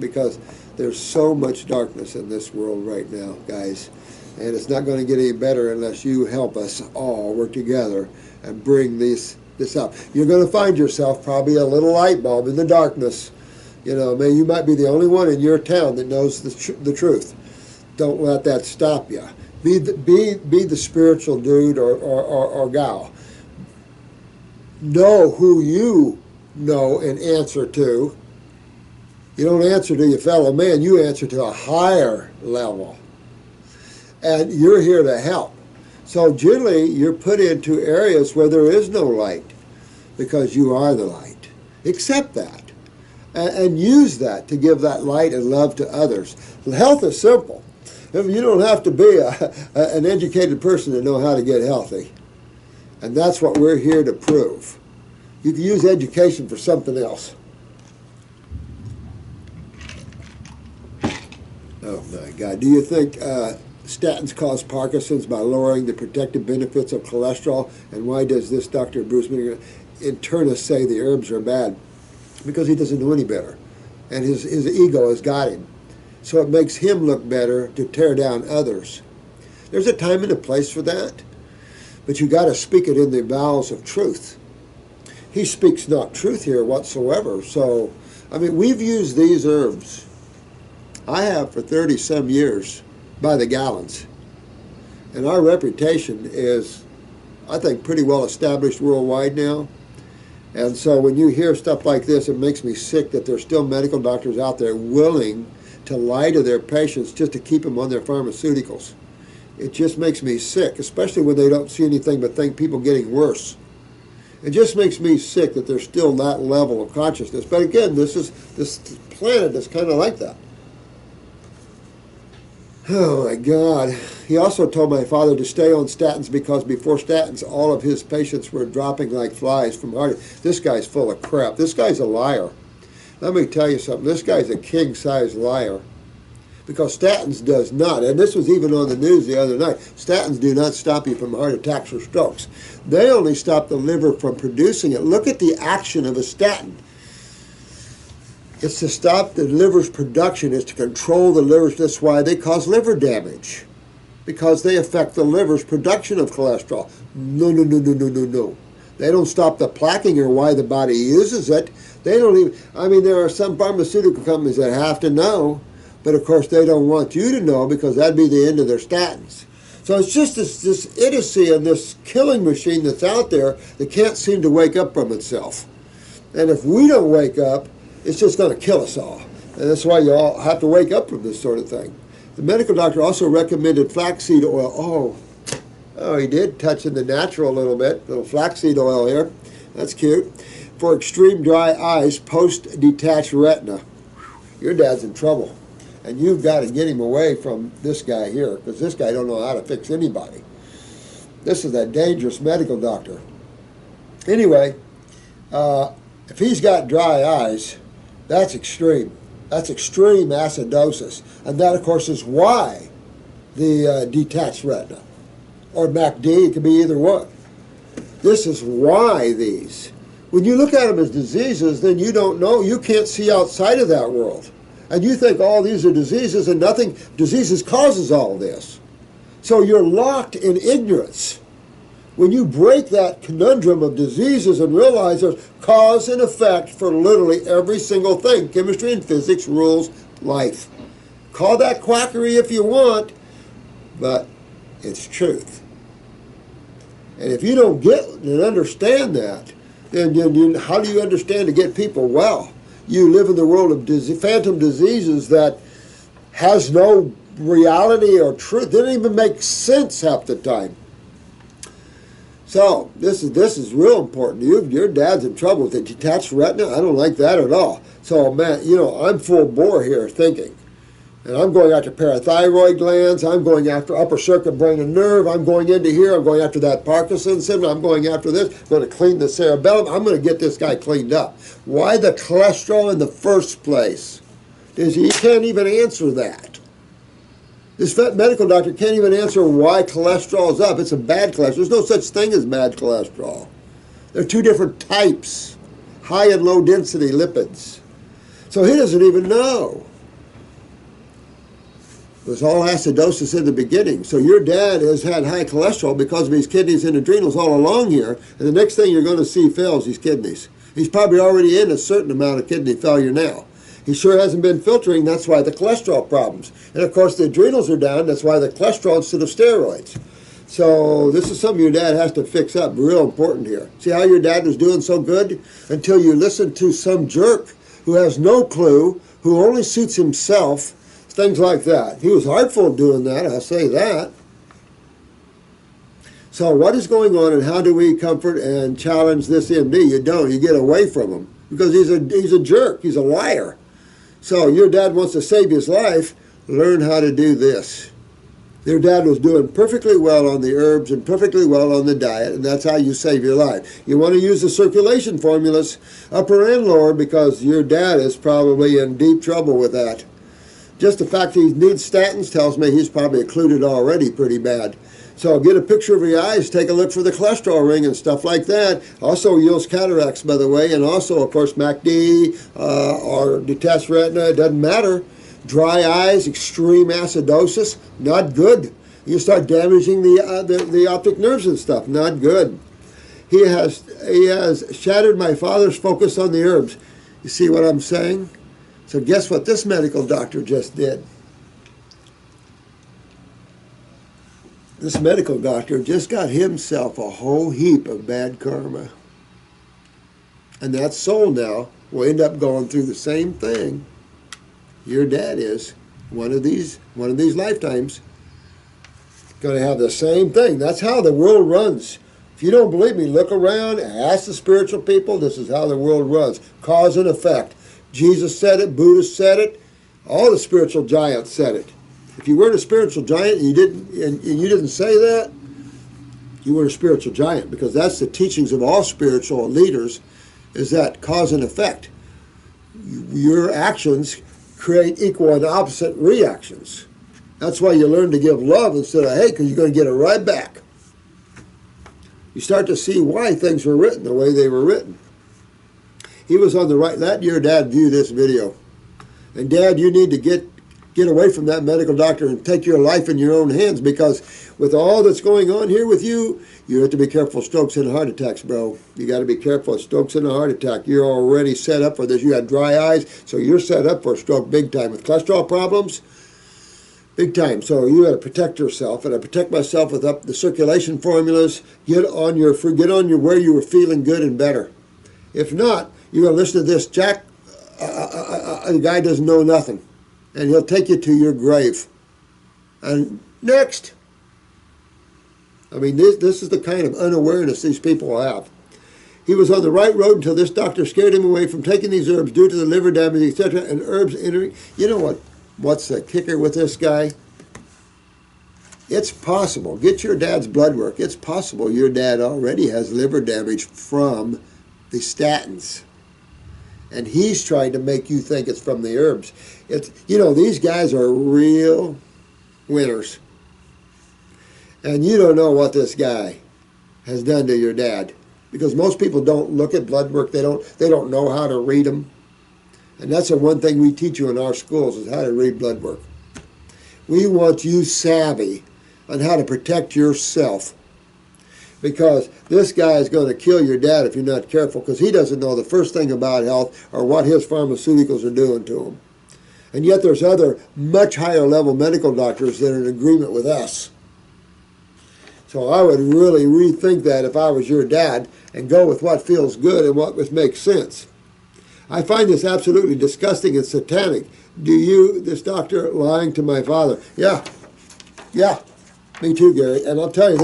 Because there's so much darkness in this world right now, guys. And it's not going to get any better unless you help us all work together and bring this up. You're going to find yourself probably a little light bulb in the darkness. You know, you might be the only one in your town that knows the truth. Don't let that stop you. Be the spiritual dude or gal. Know who you know and answer to. You don't answer to your fellow man. You answer to a higher level. And you're here to help. So generally, you're put into areas where there is no light because you are the light. Accept that and use that to give that light and love to others. Health is simple. You don't have to be an educated person to know how to get healthy. And that's what we're here to prove. You can use education for something else. Oh my God. Do you think statins cause Parkinson's by lowering the protective benefits of cholesterol? And why does this Dr. Bruce Moskowitz internist say the herbs are bad? Because he doesn't know any better. And his ego has got him. So it makes him look better to tear down others. There's a time and a place for that. But you got to speak it in the bowels of truth. He speaks not truth here whatsoever. So, I mean, we've used these herbs. I have for 30-some years by the gallons. And our reputation is, I think, pretty well established worldwide now. And so when you hear stuff like this, it makes me sick that there's still medical doctors out there willing to lie to their patients just to keep them on their pharmaceuticals. It just makes me sick, especially when they don't see anything but think people getting worse. It just makes me sick that there's still that level of consciousness. But again, this planet is kind of like that. Oh my God. He also told my father to stay on statins because before statins, all of his patients were dropping like flies from heart. This guy's full of crap. This guy's a liar. Let me tell you something. This guy's a king-size liar. Because statins does not, and this was even on the news the other night, statins do not stop you from heart attacks or strokes. They only stop the liver from producing it. Look at the action of a statin. It's to stop the liver's production. It's to control the liver. That's why they cause liver damage. Because they affect the liver's production of cholesterol. No, no, no, no, no, no, no. They don't stop the plaquing or why the body uses it. They don't even, I mean, there are some pharmaceutical companies that have to know, but of course they don't want you to know because that'd be the end of their statins. So it's just this idiocy and this killing machine that's out there that can't seem to wake up from itself. And if we don't wake up, it's just going to kill us all. And that's why you all have to wake up from this sort of thing. The medical doctor also recommended flaxseed oil. Oh, he did touch in the natural a little bit. Little flaxseed oil here. That's cute. For extreme dry eyes, post-detached retina. Your dad's in trouble. And you've got to get him away from this guy here, because this guy don't know how to fix anybody. This is a dangerous medical doctor. Anyway, if he's got dry eyes, that's extreme. That's extreme acidosis. And that, of course, is why the detached retina. Or MACD, it could be either one. This is why these. When you look at them as diseases, then you don't know. You can't see outside of that world. And you think all these are diseases and diseases causes all this. So you're locked in ignorance. when you break that conundrum of diseases and realize there's cause and effect for literally every single thing. Chemistry and physics rules life. Call that quackery if you want, but it's truth. And if you don't get and understand that, then how do you understand to get people well? You live in the world of phantom diseases that has no reality or truth. They don't even make sense half the time. So this is real important. Your dad's in trouble with a detached retina. I don't like that at all. So man, I'm full bore here thinking. And I'm going after parathyroid glands. I'm going after upper circuit brain and nerve. I'm going into here. I'm going after that Parkinson's syndrome. I'm going after this. I'm going to clean the cerebellum. I'm going to get this guy cleaned up. Why the cholesterol in the first place? He can't even answer that. This medical doctor can't even answer why cholesterol is up. It's a bad cholesterol. There's no such thing as bad cholesterol. There are two different types, high and low density lipids. So he doesn't even know. It was all acidosis in the beginning. So your dad has had high cholesterol because of his kidneys and adrenals all along here, and the next thing you're going to see fails his kidneys. He's probably already in a certain amount of kidney failure now. He sure hasn't been filtering, that's why the cholesterol problems. And of course the adrenals are down, that's why the cholesterol instead of steroids. So this is something your dad has to fix up, real important here. See how your dad was doing so good until you listen to some jerk who has no clue, who only suits himself, things like that. He was artful doing that, I'll say that. So what is going on and how do we comfort and challenge this MD? You don't. You get away from him because he's a jerk. He's a liar. So your dad wants to save his life. Learn how to do this. Your dad was doing perfectly well on the herbs and perfectly well on the diet, and that's how you save your life. You want to use the circulation formulas, upper and lower, because your dad is probably in deep trouble with that. Just the fact he needs statins tells me he's probably occluded already pretty bad. So get a picture of your eyes, take a look for the cholesterol ring and stuff like that. Also yields cataracts, by the way, and also, of course, MACD or detached retina, it doesn't matter. Dry eyes, extreme acidosis, not good. You start damaging the optic nerves and stuff, not good. He has shattered my father's focus on the herbs. You see what I'm saying? So guess what this medical doctor just did? This medical doctor just got himself a whole heap of bad karma. And that soul now will end up going through the same thing your dad is. One of these lifetimes going to have the same thing. That's how the world runs. If you don't believe me, look around, ask the spiritual people. This is how the world runs. Cause and effect. Jesus said it, Buddha said it, all the spiritual giants said it. If you weren't a spiritual giant and you didn't say that, you weren't a spiritual giant, because that's the teachings of all spiritual leaders, is that cause and effect. Your actions create equal and opposite reactions. That's why you learn to give love instead of hate, because you're going to get it right back. You start to see why things were written the way they were written. He was on the right. Let your dad view this video. And Dad, you need to get away from that medical doctor and take your life in your own hands, because with all that's going on here with you, you have to be careful of strokes and heart attacks, bro. You got to be careful of strokes and a heart attack. You're already set up for this. You had dry eyes, so you're set up for a stroke big time. With cholesterol problems, big time. So you got to protect yourself, and I protect myself with the circulation formulas. Get on your where you were feeling good and better. If not, you're going to listen to this. Jack, the guy doesn't know nothing, and he'll take you to your grave. And next, I mean, this is the kind of unawareness these people have. He was on the right road until this doctor scared him away from taking these herbs due to the liver damage, etc., and herbs entering. You know what? What's the kicker with this guy? It's possible. Get your dad's blood work. It's possible your dad already has liver damage from the statins. And he's trying to make you think it's from the herbs. These guys are real winners. And you don't know what this guy has done to your dad, because most people don't look at blood work. They don't know how to read them. And that's the one thing we teach you in our schools, is how to read blood work. We want you savvy on how to protect yourself. because this guy is going to kill your dad if you're not careful, because he doesn't know the first thing about health or what his pharmaceuticals are doing to him. And yet there's other much higher level medical doctors that are in agreement with us. So I would really rethink that if I was your dad and go with what feels good and what makes sense. I find this absolutely disgusting and satanic. This doctor, lying to my father? Yeah, me too, Gary. And I'll tell you,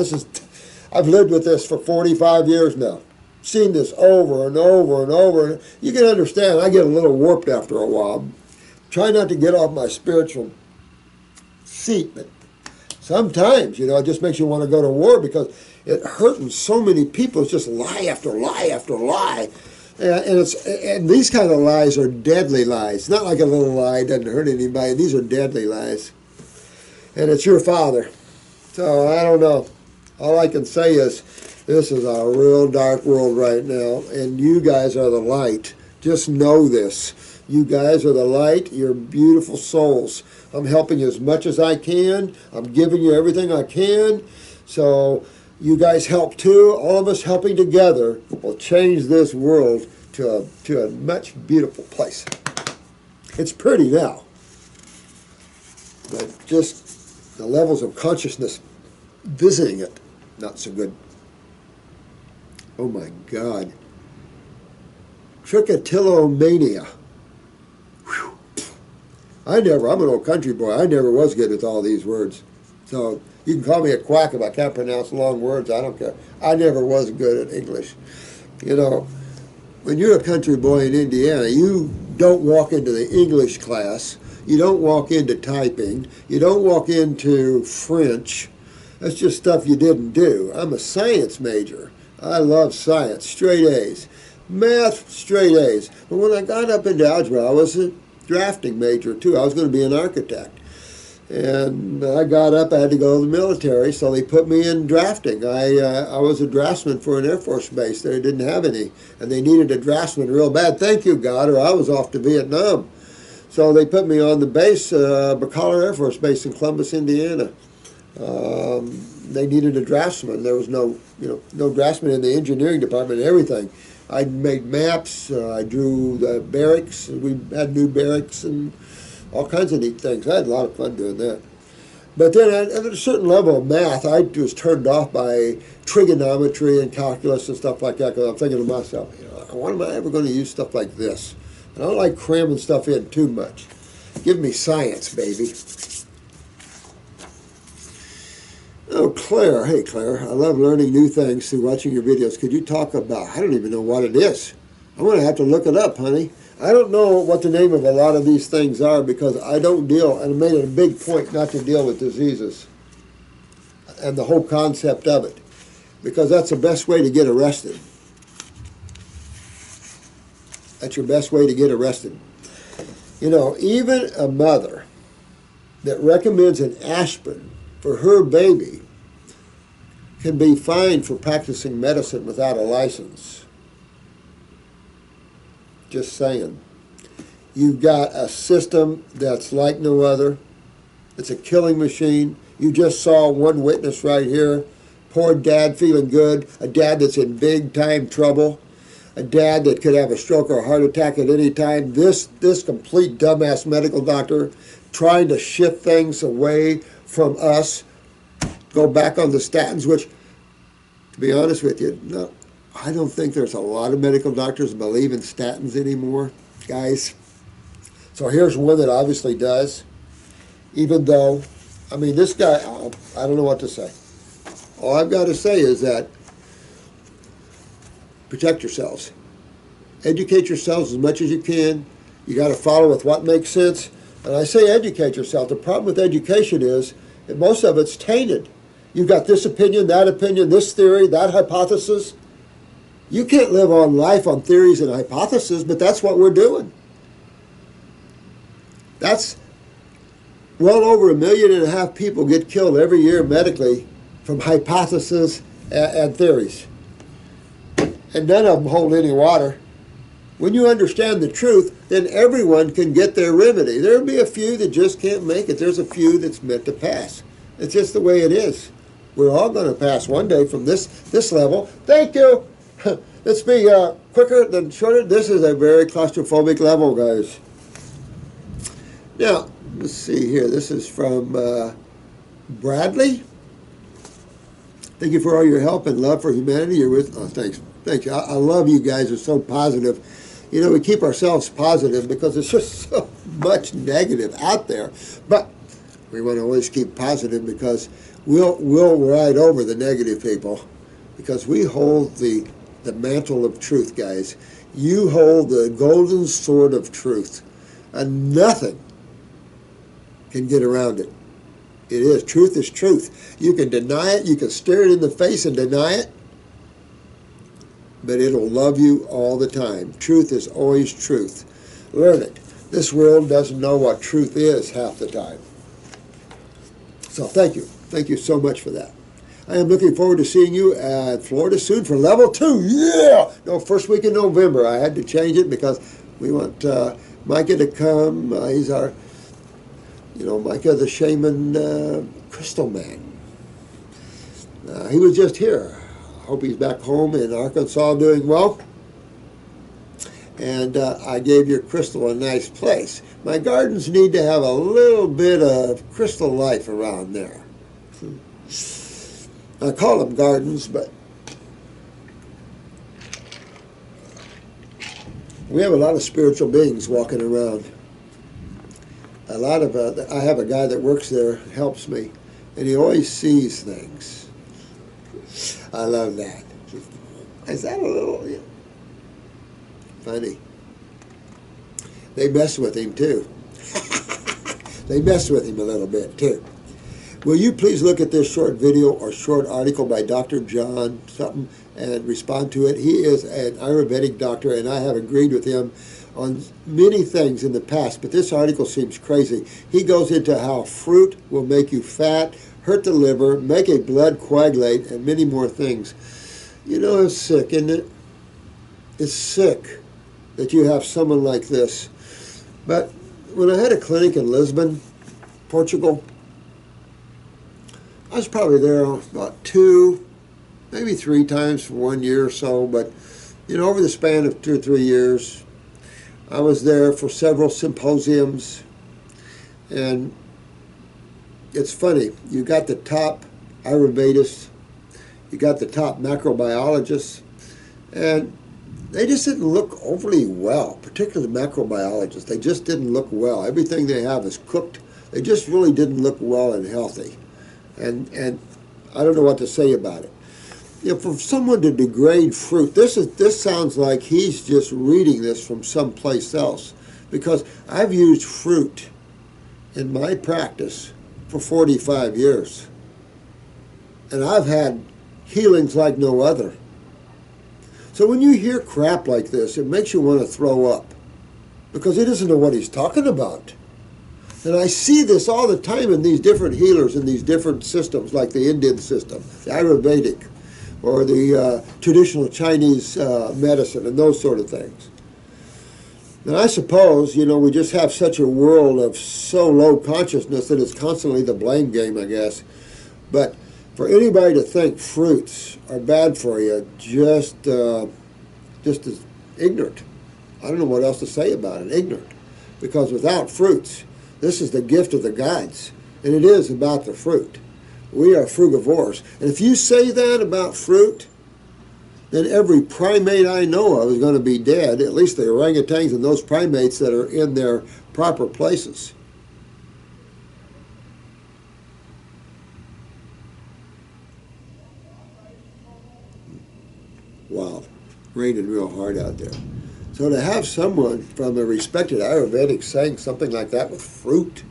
I've lived with this for 45 years now. Seen this over and over and over. You can understand, I get a little warped after a while. Try not to get off my spiritual seat, but sometimes, it just makes you want to go to war because it hurting so many people. It's just lie after lie after lie. And these kind of lies are deadly lies. Not like a little lie doesn't hurt anybody. These are deadly lies. And it's your father. So I don't know. All I can say is this is a real dark world right now, and you guys are the light. Just know this. You guys are the light. You're beautiful souls. I'm helping you as much as I can. I'm giving you everything I can. So you guys help too. All of us helping together will change this world to a much beautiful place. It's pretty now, but just the levels of consciousness visiting it, not so good. Oh my God. Trichotillomania. Whew. I'm an old country boy. I never was good with all these words. So you can call me a quack if I can't pronounce long words. I don't care. I never was good at English. When you're a country boy in Indiana, you don't walk into the English class. You don't walk into typing. You don't walk into French. That's just stuff you didn't do. I'm a science major. I love science, straight A's. Math, straight A's. But when I got up into algebra, I was a drafting major too. I was going to be an architect. And I got up, I had to go to the military, so they put me in drafting. I was a draftsman for an Air Force base. They didn't have any, and they needed a draftsman real bad. Thank you, God, or I was off to Vietnam. So they put me on the base, Bacala Air Force Base in Columbus, Indiana. They needed a draftsman. There was no draftsman in the engineering department and everything. I made maps, I drew the barracks, we had new barracks and all kinds of neat things. I had a lot of fun doing that. But then at a certain level of math, I was turned off by trigonometry and calculus and stuff like that, because I'm thinking to myself, when am I ever going to use stuff like this? And I don't like cramming stuff in too much. Give me science, baby. Oh, Claire. Hey, Claire. I love learning new things through watching your videos. Could you talk about, I don't even know what it is. I'm going to have to look it up, honey. I don't know what the name of a lot of these things are because I don't deal, and I made it a big point not to deal with diseases and the whole concept of it, because that's the best way to get arrested. That's your best way to get arrested. Even a mother that recommends an aspirin for her baby can be fined for practicing medicine without a license. Just saying. You've got a system that's like no other. It's a killing machine. You just saw one witness right here. Poor dad feeling good. A dad that's in big time trouble. A dad that could have a stroke or a heart attack at any time. This complete dumbass medical doctor trying to shift things away from us. Go back on the statins, which, to be honest with you, no. I don't think there's a lot of medical doctors believe in statins anymore, guys. So here's one that obviously does, even though, this guy, I don't know what to say. All I've got to say is that protect yourselves. Educate yourselves as much as you can. You got to follow with what makes sense. And I say educate yourself. The problem with education is that most of it's tainted. You've got this opinion, this theory, that hypothesis. You can't live on life on theories and hypotheses, but that's what we're doing. That's well over 1.5 million people get killed every year medically from hypotheses and theories. And none of them hold any water. When you understand the truth, then everyone can get their remedy. There'll be a few that just can't make it. There's a few that's meant to pass. It's just the way it is. We're all going to pass one day from this level. Thank you. Let's be quicker than shorter. This is a very claustrophobic level, guys. Now, let's see here. This is from Bradley. Thank you for all your help and love for humanity. You're with. Oh, thanks. Thank you. I love you guys. You're so positive. You know, we keep ourselves positive because there's just so much negative out there. But we want to always keep positive because we'll ride over the negative people because we hold the mantle of truth, guys. You hold the golden sword of truth, and nothing can get around it. It is. Truth is truth. You can deny it. You can stare it in the face and deny it, but it'll love you all the time. Truth is always truth. Learn it. This world doesn't know what truth is half the time. So thank you. Thank you so much for that. I am looking forward to seeing you at Florida soon for level 2. Yeah! No, first week in November. I had to change it because we want Micah to come. He's our, Micah the shaman crystal man. He was just here. I hope he's back home in Arkansas doing well. And I gave your crystal a nice place. My gardens need to have a little bit of crystal life around there. I call them gardens, but we have a lot of spiritual beings walking around. A lot of, I have a guy that works there, helps me, and he always sees things. I love that. Is that a little funny? They mess with him too. They mess with him a little bit too. Will you please look at this short video or short article by Dr. John something and respond to it? He is an Ayurvedic doctor, and I have agreed with him on many things in the past, but this article seems crazy. He goes into how fruit will make you fat, hurt the liver, make a blood coagulate, and many more things. You know, it's sick, isn't it? It's sick that you have someone like this. But when I had a clinic in Lisbon, Portugal, I was probably there about 2, maybe 3 times for 1 year or so, but over the span of 2 or 3 years, I was there for several symposiums, and it's funny, you got the top Ayurvedists, you got the top macrobiologists, and they just didn't look overly well, particularly macrobiologists. They just didn't look well. Everything they have is cooked. They just really didn't look well and healthy. And I don't know what to say about it. For someone to degrade fruit, this sounds like he's just reading this from someplace else, because I've used fruit in my practice for 45 years, and I've had healings like no other. So when you hear crap like this, it makes you want to throw up, because he doesn't know what he's talking about. And I see this all the time in these different healers in these different systems, like the Indian system, the Ayurvedic, or the traditional Chinese medicine, and those sort of things. And I suppose, we just have such a world of so low consciousness that it's constantly the blame game, I guess. But for anybody to think fruits are bad for you, just as ignorant. I don't know what else to say about it, ignorant. Because without fruits, this is the gift of the gods, and it is about the fruit. We are frugivores. And if you say that about fruit, then every primate I know of is going to be dead, at least the orangutans and those primates that are in their proper places. Wow, raining real hard out there. So to have someone from a respected Ayurvedic saying something like that with fruit,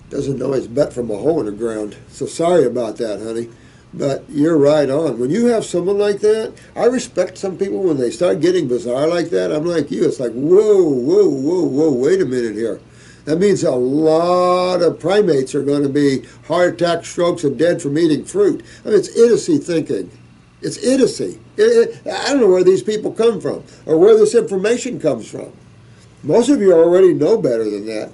doesn't know his butt from a hole in the ground. So sorry about that, honey. But you're right on. When you have someone like that, I respect some people when they start getting bizarre like that. I'm like you. It's like, whoa, whoa, whoa, whoa, wait a minute here. That means a lot of primates are going to be heart attacks, strokes, and dead from eating fruit. I mean, it's idiocy thinking. It's idiocy. I don't know where these people come from or where this information comes from. Most of you already know better than that.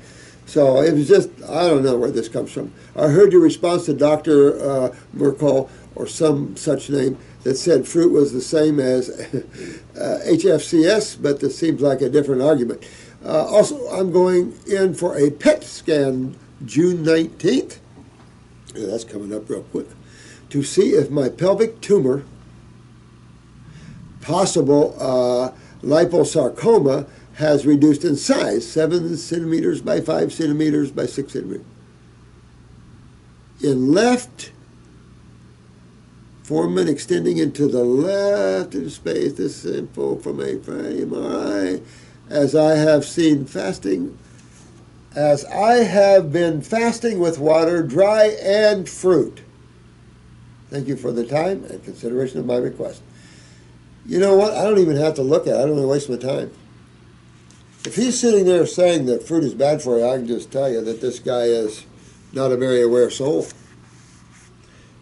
So it was just, I don't know where this comes from. I heard your response to Dr. Merkel, or some such name, that said fruit was the same as HFCS, but this seems like a different argument. Also, I'm going in for a PET scan June 19th. Yeah, that's coming up real quick. To see if my pelvic tumor, possible liposarcoma, has reduced in size, 7 centimeters by 5 centimeters by 6 centimeters. In left foramen extending into the left of the space, this info from a MRI, as I have been fasting with water, dry, and fruit. Thank you for the time and consideration of my request. You know what? I don't even have to look at it. I don't want to waste my time. If he's sitting there saying that fruit is bad for you, I can just tell you that this guy is not a very aware soul.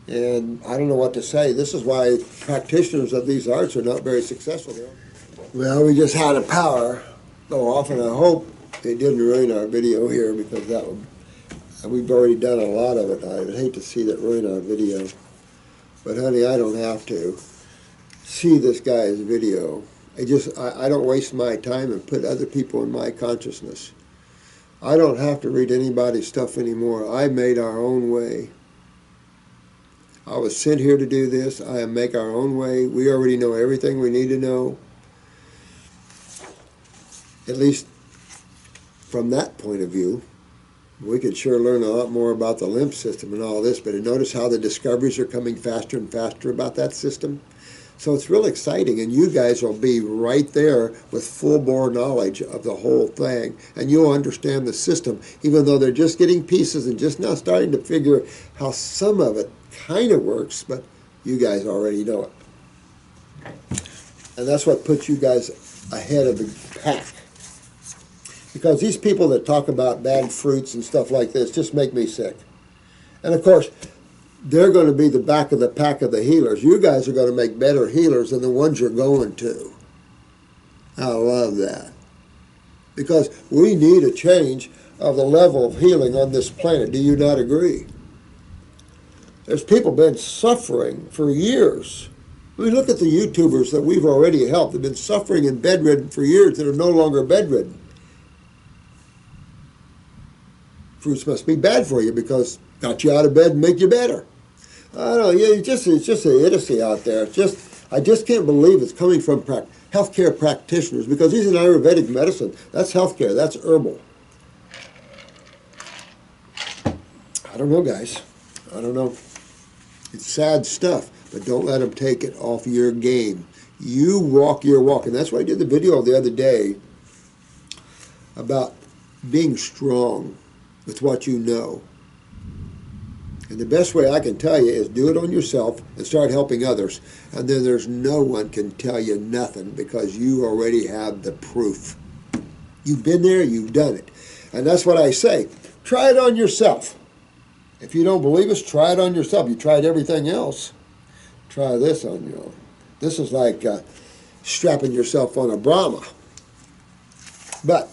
And I don't know what to say. This is why practitioners of these arts are not very successful. Well, we just had a power go off, and I hope it didn't ruin our video here, because that would, we've already done a lot of it. I would hate to see that ruin our video. But honey, I don't have to see this guy's video. I don't waste my time and put other people in my consciousness. I don't have to read anybody's stuff anymore. I made our own way. I was sent here to do this. I make our own way. We already know everything we need to know. At least from that point of view. We could sure learn a lot more about the lymph system and all this, but notice how the discoveries are coming faster and faster about that system. So it's real exciting, and you guys will be right there with full-bore knowledge of the whole thing, and you'll understand the system, even though they're just getting pieces and just now starting to figure how some of it kind of works, but you guys already know it. And that's what puts you guys ahead of the pack. Because these people that talk about bad fruits and stuff like this just make me sick. And of course, they're going to be the back of the pack of the healers. You guys are going to make better healers than the ones you're going to. I love that. Because we need a change of the level of healing on this planet. Do you not agree? There's people been suffering for years. I mean, look at the YouTubers that we've already helped. They've been suffering and bedridden for years that are no longer bedridden. Fruits must be bad for you because got you out of bed and make you better. I don't know, yeah, it's just an idiocy out there. I just can't believe it's coming from healthcare practitioners, because these are Ayurvedic medicine. That's healthcare, that's herbal. I don't know, guys. I don't know. It's sad stuff, but don't let them take it off your game. You walk your walk, and that's why I did the video the other day about being strong with what you know. And the best way I can tell you is do it on yourself and start helping others. And then there's no one can tell you nothing, because you already have the proof. You've been there, you've done it. And that's what I say. Try it on yourself. If you don't believe us, try it on yourself. You tried everything else. Try this on you. This is like strapping yourself on a Brahma. But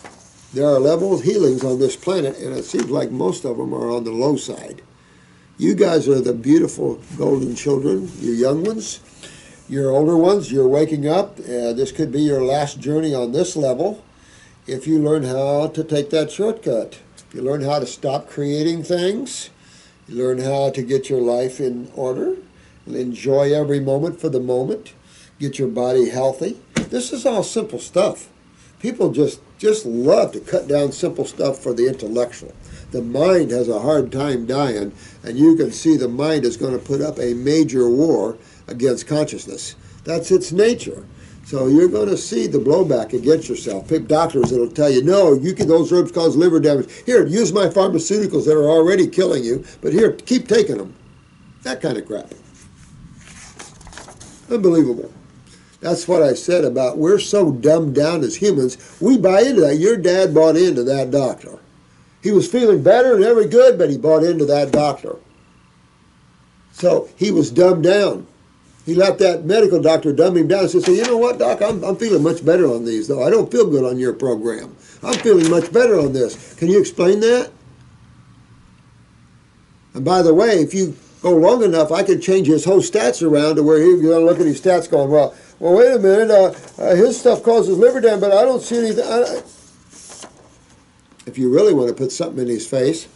there are level of healings on this planet, and it seems like most of them are on the low side. You guys are the beautiful golden children, you young ones. Your older ones, you're waking up. This could be your last journey on this level if you learn how to take that shortcut. You learn how to stop creating things. You learn how to get your life in order. Enjoy every moment for the moment. Get your body healthy. This is all simple stuff. People just love to cut down simple stuff for the intellectual. The mind has a hard time dying, and you can see the mind is going to put up a major war against consciousness. That's its nature. So you're going to see the blowback against yourself. Pick doctors that will tell you, no, those herbs cause liver damage. Here, use my pharmaceuticals that are already killing you, but here, keep taking them. That kind of crap. Unbelievable. That's what I said about we're so dumbed down as humans, we buy into that. Your dad bought into that doctor. He was feeling better and every good, but he bought into that doctor. So he was dumbed down. He let that medical doctor dumb him down and said, you know what, Doc, I'm feeling much better on these, though. I don't feel good on your program. I'm feeling much better on this. Can you explain that? And by the way, if you go long enough, I can change his whole stats around to where he's going to look at his stats going, well, wait a minute, his stuff causes liver damage, but I don't see anything. If you really want to put something in his face,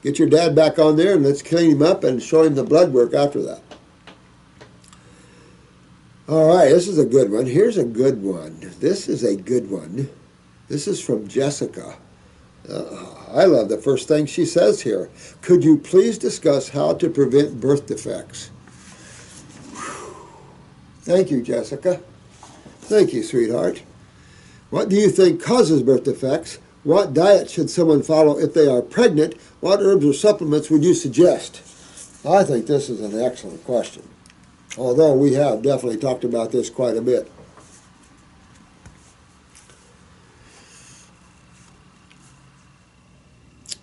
get your dad back on there and let's clean him up and show him the blood work after that. All right, this is a good one. Here's a good one. This is a good one. This is from Jessica. I love the first thing she says here. Could you please discuss how to prevent birth defects? Thank you, Jessica. Thank you, sweetheart. What do you think causes birth defects? What diet should someone follow if they are pregnant? What herbs or supplements would you suggest? I think this is an excellent question, although we have definitely talked about this quite a bit.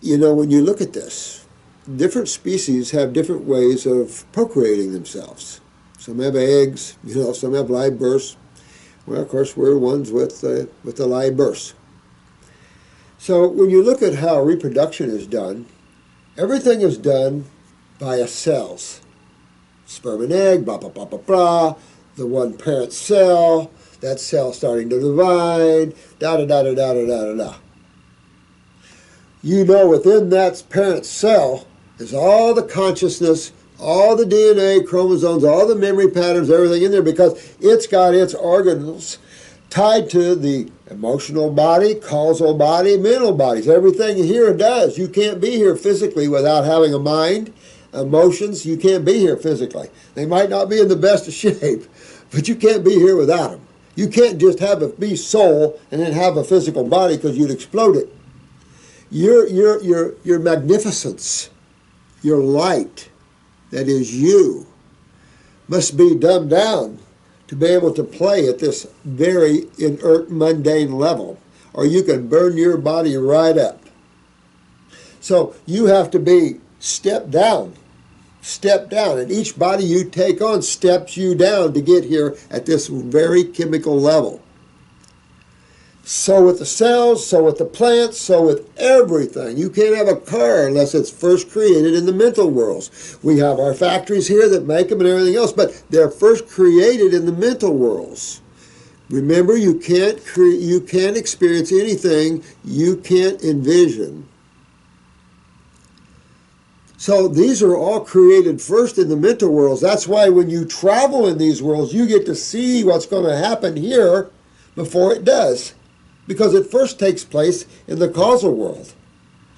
You know, when you look at this, different species have different ways of procreating themselves. Some have eggs, you know, some have live births. Well, of course, we're ones with the live births. So when you look at how reproduction is done, everything is done via cells. Sperm and egg, blah, blah, blah, blah, blah. The one parent cell, that cell starting to divide, da, da, da, da, da, da, da, da. You know, within that parent cell is all the consciousness, all the DNA, chromosomes, all the memory patterns, everything in there, because it's got its organs tied to the emotional body, causal body, mental bodies. Everything here does. You can't be here physically without having a mind, emotions. You can't be here physically. They might not be in the best of shape, but you can't be here without them. You can't just be soul and then have a physical body, because you'd explode it. Your magnificence, your light, that is you, must be dumbed down to be able to play at this very inert, mundane level, or you can burn your body right up. So you have to be stepped down, and each body you take on steps you down to get here at this very chemical level. So with the cells, so with the plants, so with everything. You can't have a car unless it's first created in the mental worlds. We have our factories here that make them and everything else, but they're first created in the mental worlds. Remember, you can't experience anything you can't envision. So these are all created first in the mental worlds. That's why when you travel in these worlds, you get to see what's going to happen here before it does. Because it first takes place in the causal world.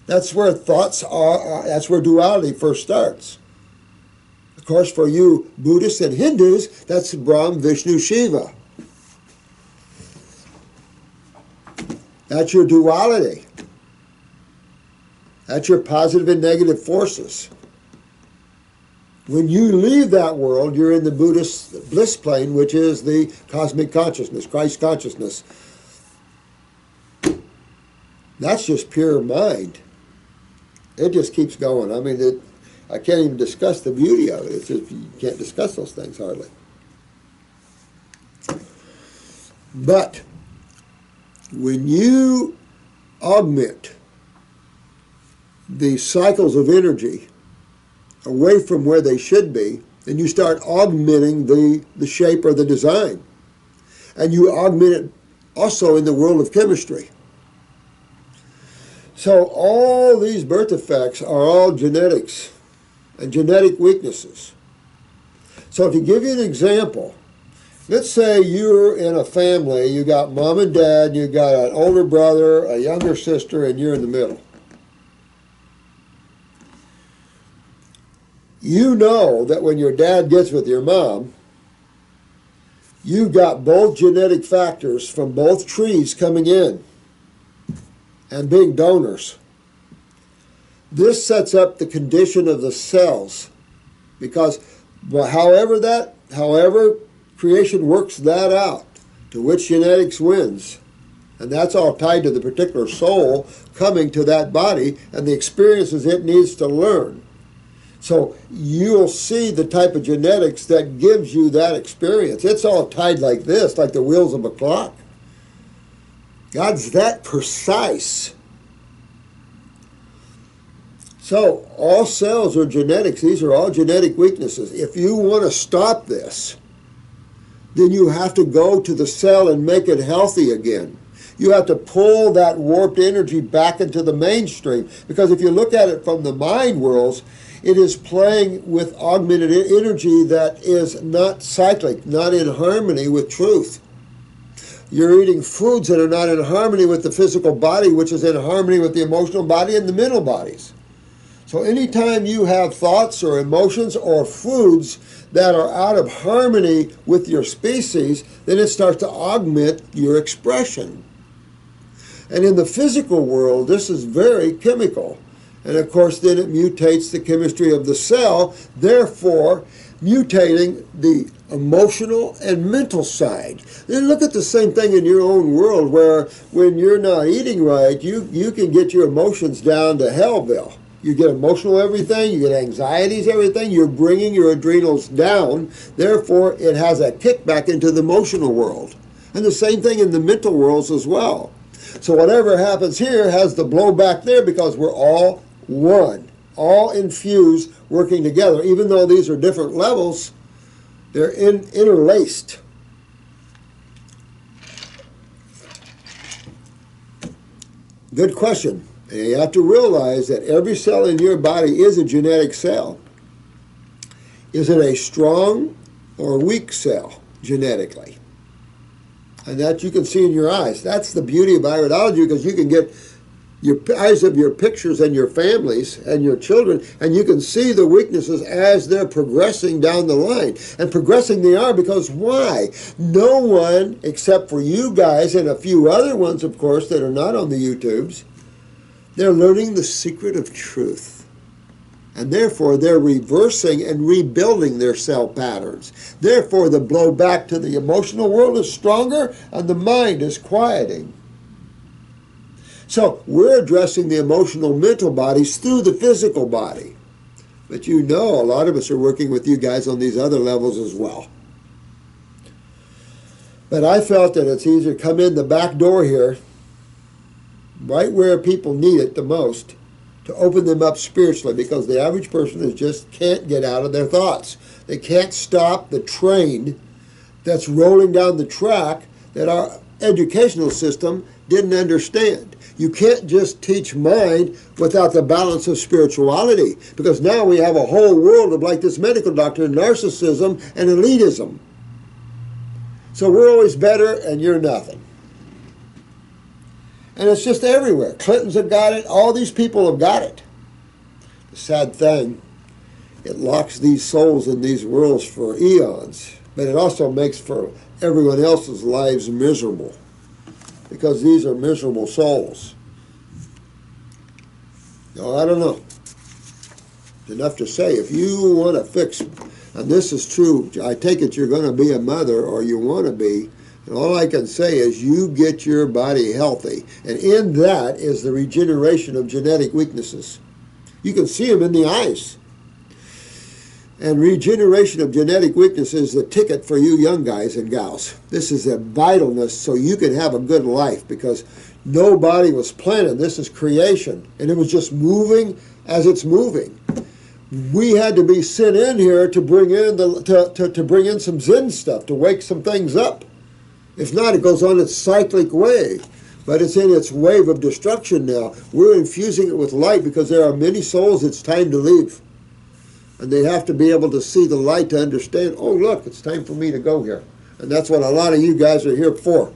That's where thoughts are, that's where duality first starts. Of course, for you Buddhists and Hindus, that's Brahm, Vishnu, Shiva. That's your duality. That's your positive and negative forces. When you leave that world, you're in the Buddhist bliss plane, which is the cosmic consciousness, Christ consciousness. That's just pure mind. It just keeps going. I mean, I can't even discuss the beauty of it. It's just, you can't discuss those things hardly. But when you augment the cycles of energy away from where they should be, then you start augmenting the shape or the design. And you augment it also in the world of chemistry. So all these birth defects are all genetics and genetic weaknesses. So to give you an example, let's say you're in a family, you got mom and dad, you got an older brother, a younger sister, and you're in the middle. You know that when your dad gets with your mom, you've got both genetic factors from both trees coming in and being donors. This sets up the condition of the cells, because however creation works that out, to which genetics wins. And that's all tied to the particular soul coming to that body and the experiences it needs to learn. So you'll see the type of genetics that gives you that experience. It's all tied like this, like the wheels of a clock. God's that precise. So all cells are genetics. These are all genetic weaknesses. If you want to stop this, then you have to go to the cell and make it healthy again. You have to pull that warped energy back into the mainstream. Because if you look at it from the mind worlds, it is playing with augmented energy that is not cyclic, not in harmony with truth. You're eating foods that are not in harmony with the physical body, which is in harmony with the emotional body and the mental bodies. So anytime you have thoughts or emotions or foods that are out of harmony with your species, then it starts to augment your expression. And in the physical world, this is very chemical. And of course, then it mutates the chemistry of the cell, therefore mutating the emotional and mental side. Then look at the same thing in your own world, where when you're not eating right, you can get your emotions down to hellville. You get emotional everything, you get anxieties everything, you're bringing your adrenals down, therefore it has a kickback into the emotional world. And the same thing in the mental worlds as well. So whatever happens here has the blowback there, because we're all one, all infused, working together. Even though these are different levels, they're interlaced. Good question. And you have to realize that every cell in your body is a genetic cell. Is it a strong or weak cell genetically? And that you can see in your eyes. That's the beauty of iridology, because you can get your eyes of your pictures and your families and your children, and you can see the weaknesses as they're progressing down the line. And progressing they are, because why? No one, except for you guys and a few other ones, of course, that are not on the YouTubes, they're learning the secret of truth. And therefore, they're reversing and rebuilding their cell patterns. Therefore, the blow back to the emotional world is stronger and the mind is quieting. So, we're addressing the emotional mental bodies through the physical body. But you know, a lot of us are working with you guys on these other levels as well. But I felt that it's easier to come in the back door here, right where people need it the most, to open them up spiritually, because the average person is just can't get out of their thoughts. They can't stop the train that's rolling down the track that our educational system didn't understand. You can't just teach mind without the balance of spirituality, because now we have a whole world of, like this medical doctor, narcissism and elitism. So we're always better and you're nothing. And it's just everywhere. Clintons have got it. All these people have got it. The sad thing, it locks these souls in these worlds for eons. But it also makes for everyone else's lives miserable, because these are miserable souls. No, I don't know. It's enough to say, if you want to fix, and this is true, I take it you're going to be a mother, or you want to be, and all I can say is you get your body healthy. And in that is the regeneration of genetic weaknesses. You can see them in the eyes. And regeneration of genetic weakness is the ticket for you young guys and gals. This is a vitalness so you can have a good life, because nobody was planted. This is creation. And it was just moving as it's moving. We had to be sent in here to bring in to bring in some Zen stuff, to wake some things up. If not, it goes on its cyclic way. But it's in its wave of destruction now. We're infusing it with light, because there are many souls it's time to leave. And they have to be able to see the light to understand, oh, look, it's time for me to go here. And that's what a lot of you guys are here for.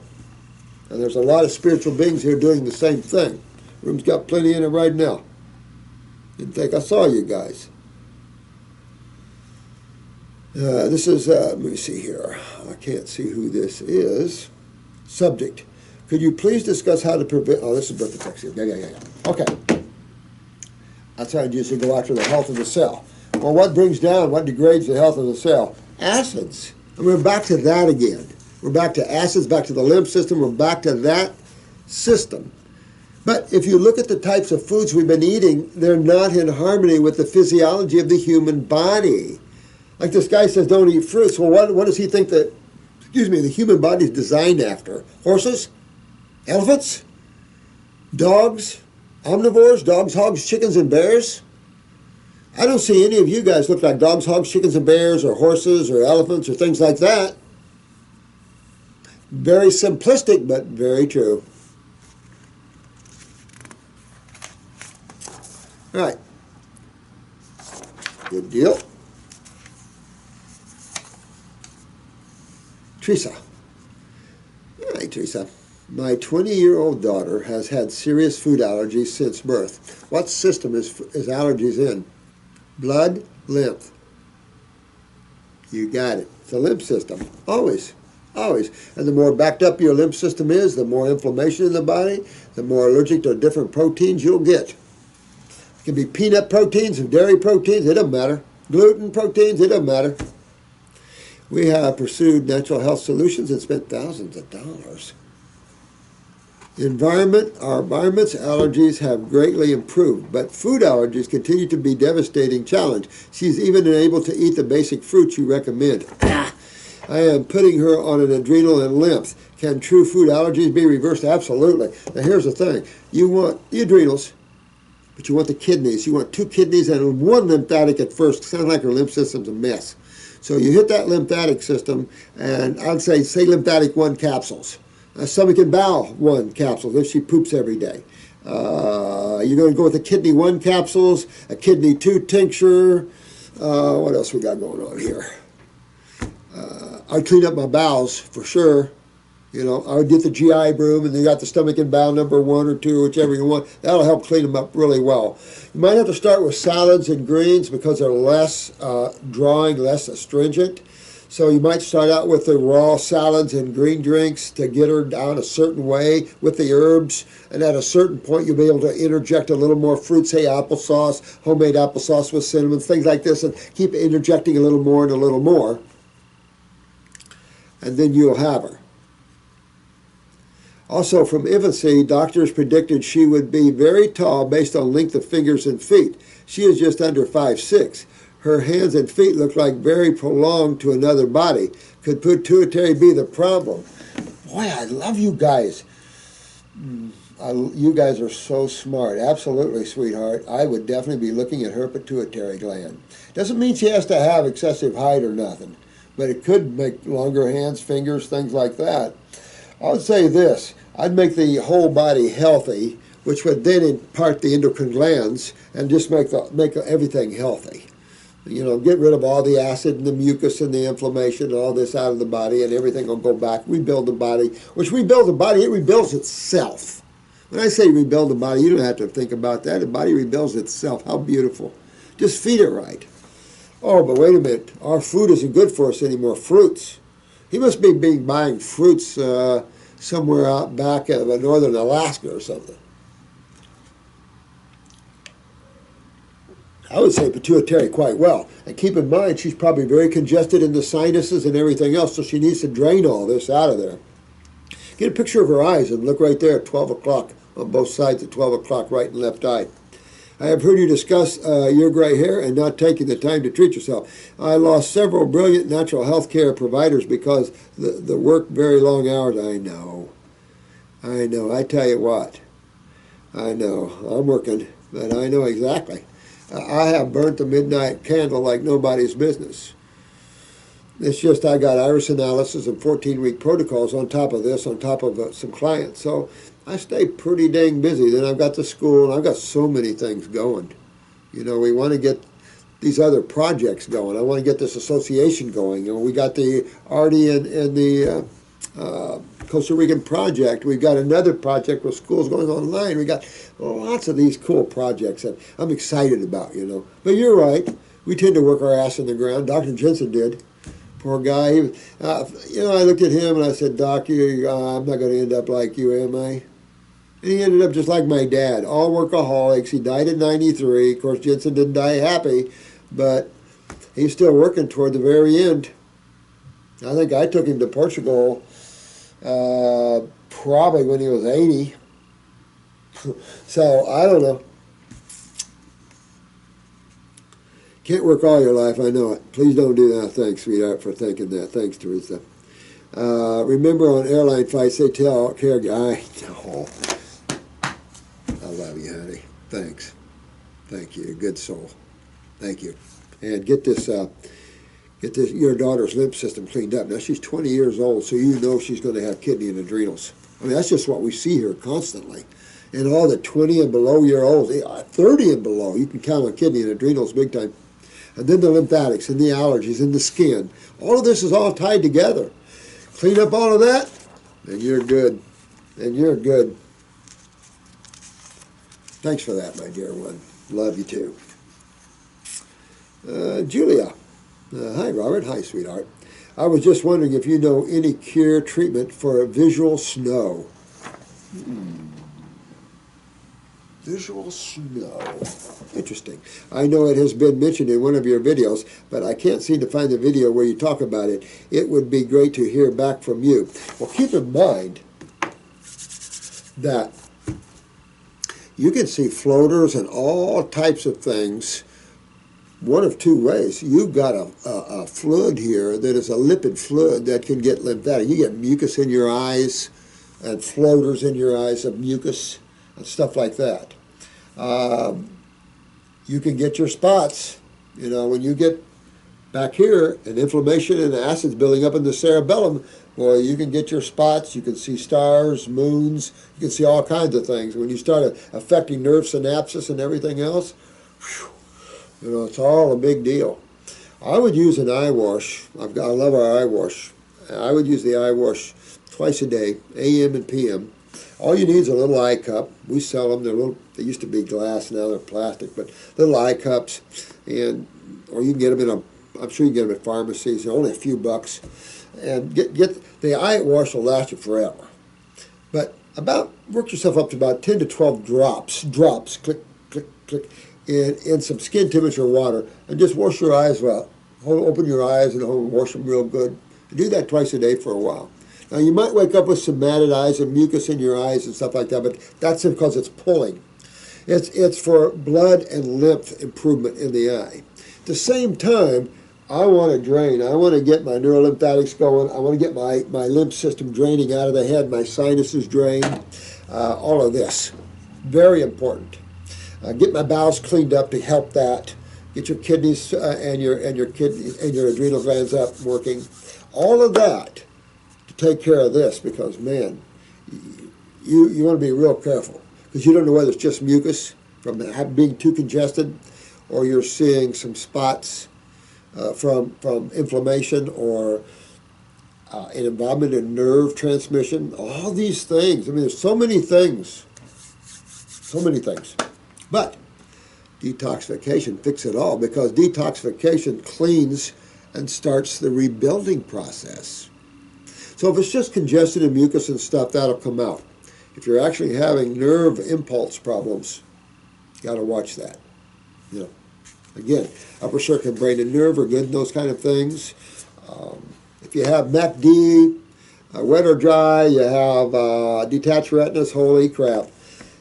And there's a lot of spiritual beings here doing the same thing. Room's got plenty in it right now. Didn't think I saw you guys. This is, let me see here. I can't see who this is. Subject. Could you please discuss how to prevent, oh, this is birth ataxia. Yeah. Okay. That's how you usually go after the health of the cell. Well, what brings down, what degrades the health of the cell? Acids. And we're back to that again. We're back to acids, back to the lymph system. We're back to that system. But if you look at the types of foods we've been eating, they're not in harmony with the physiology of the human body. Like this guy says, don't eat fruits. Well, what does he think that, the human body is designed after? Horses? Elephants? Dogs? Omnivores? Dogs, hogs, chickens, and bears? I don't see any of you guys look like dogs, hogs, chickens, and bears, or horses, or elephants, or things like that. Very simplistic, but very true. All right. Good deal. Teresa. All right, Teresa. My 20-year-old daughter has had serious food allergies since birth. What system is allergies in? Blood, lymph. You got it. It's a lymph system. Always. Always. And the more backed up your lymph system is, the more inflammation in the body, the more allergic to different proteins you'll get. It can be peanut proteins and dairy proteins, it doesn't matter. Gluten proteins, it doesn't matter. We have pursued natural health solutions and spent thousands of dollars. Our environment's allergies have greatly improved, but food allergies continue to be a devastating challenge. She's even unable to eat the basic fruits you recommend. I am putting her on an adrenal and lymph. Can true food allergies be reversed? Absolutely. Now here's the thing. You want the adrenals, but you want the kidneys. You want 2 kidneys and 1 lymphatic at first. Sounds like her lymph system's a mess. So you hit that lymphatic system, and I'd say lymphatic 1 capsules. Stomach and bowel 1 capsule if she poops every day. You're going to go with a kidney 1 capsules, a kidney 2 tincture. What else we got going on here? I clean up my bowels for sure. You know, I would get the GI broom, and you got the stomach and bowel number 1 or 2, whichever you want. That'll help clean them up really well. You might have to start with salads and greens because they're less drawing, less astringent. So you might start out with the raw salads and green drinks to get her down a certain way with the herbs. And at a certain point, you'll be able to interject a little more fruit, say applesauce, homemade applesauce with cinnamon, things like this, and keep interjecting a little more and a little more. And then you'll have her. Also, from infancy, doctors predicted she would be very tall based on length of fingers and feet. She is just under 5'6". Her hands and feet look like very prolonged to another body. Could pituitary be the problem? Boy, I love you guys. You guys are so smart. Absolutely, sweetheart. I would definitely be looking at her pituitary gland. Doesn't mean she has to have excessive height or nothing, but it could make longer hands, fingers, things like that. I would say this. I'd make the whole body healthy, which would then impart the endocrine glands and just make everything healthy. You know, get rid of all the acid and the mucus and the inflammation and all this out of the body, and everything will go back. Rebuild the body, which rebuilds the body, it rebuilds itself. When I say rebuild the body, you don't have to think about that. The body rebuilds itself. How beautiful. Just feed it right. Oh, but wait a minute. Our food isn't good for us anymore. Fruits. He must be buying fruits somewhere out back of northern Alaska or something. I would say pituitary quite well. And keep in mind, she's probably very congested in the sinuses and everything else, so she needs to drain all this out of there. Get a picture of her eyes and look right there at 12 o'clock, on both sides at 12 o'clock, right and left eye. I have heard you discuss your gray hair and not taking the time to treat yourself. I lost several brilliant natural health care providers because the work very long hours. I know. I tell you what. I know. I'm working, but I know exactly. I have burnt the midnight candle like nobody's business. It's just I got iris analysis and 14-week protocols on top of this, on top of some clients. So I stay pretty dang busy. Then I've got the school, and I've got so many things going. You know, we want to get these other projects going. I want to get this association going. You know, we got the Artie and the Costa Rican project. We've got another project with schools going online. We got lots of these cool projects that I'm excited about, you know. But you're right. We tend to work our ass in the ground. Dr. Jensen did. Poor guy. You know, I looked at him and I said, Doc, I'm not going to end up like you, am I? And he ended up just like my dad. All workaholics. He died at 93. Of course, Jensen didn't die happy, but he's still working toward the very end. I think I took him to Portugal probably when he was 80. So, I don't know. Can't work all your life, I know it. Please don't do that. Thanks, sweetheart, for thinking that. Thanks, Teresa. Remember on airline flights, they tell caregivers, I love you, honey. Thanks. Thank you. Good soul. Thank you. And get this, your daughter's lymph system cleaned up. Now, she's 20 years old, so you know she's going to have kidney and adrenals. I mean, that's just what we see here constantly. And all the 20 and below year olds, 30 and below, you can count on kidney and adrenals big time. And then the lymphatics and the allergies and the skin. All of this is all tied together. Clean up all of that, and you're good. And you're good. Thanks for that, my dear one. Love you too. Julia. Hi, Robert. Hi, sweetheart. I was just wondering if you know any cure treatment for visual snow. Visual snow. Interesting. I know it has been mentioned in one of your videos, but I can't seem to find the video where you talk about it. It would be great to hear back from you. Well, keep in mind that you can see floaters and all types of things one of two ways. You've got a fluid here that is a lipid fluid that can get lymphatic. You get mucus in your eyes and floaters in your eyes of mucus and stuff like that. You can get your spots, you know, when you get back here and inflammation and acids building up in the cerebellum, boy, you can get your spots, you can see stars, moons, you can see all kinds of things. When you start affecting nerve synapses and everything else, whew, you know, it's all a big deal. I would use an eye wash. I love our eye wash. I would use the eye wash twice a day, AM and PM. All you need is a little eye cup. We sell them. They're little. They used to be glass, now they're plastic, but little eye cups, or you can get them in I'm sure you can get them at pharmacies. They're only a few bucks, and get the eye wash will last you forever. But work yourself up to about 10 to 12 drops, click, click, click, in some skin temperature water, and just wash your eyes well. Open your eyes and wash them real good. Do that twice a day for a while. Now, you might wake up with some matted eyes and mucus in your eyes and stuff like that, but that's because it's pulling. It's for blood and lymph improvement in the eye. At the same time, I want to drain. I want to get my neurolymphatics going. I want to get my lymph system draining out of the head, my sinuses drained, all of this. Very important. Get my bowels cleaned up to help that. Get your kidneys and your adrenal glands up working. All of that to take care of this, because man, you want to be real careful, because you don't know whether it's just mucus from being too congested, or you're seeing some spots from inflammation, or an involvement in nerve transmission. All these things. I mean, there's so many things. So many things. But detoxification fixes it all, because detoxification cleans and starts the rebuilding process. So if it's just congested and mucus and stuff, that'll come out. If you're actually having nerve impulse problems, you got to watch that. You know, again, upper circuit brain and nerve are good in those kind of things. If you have MACD, wet or dry, you have detached retinas, holy crap.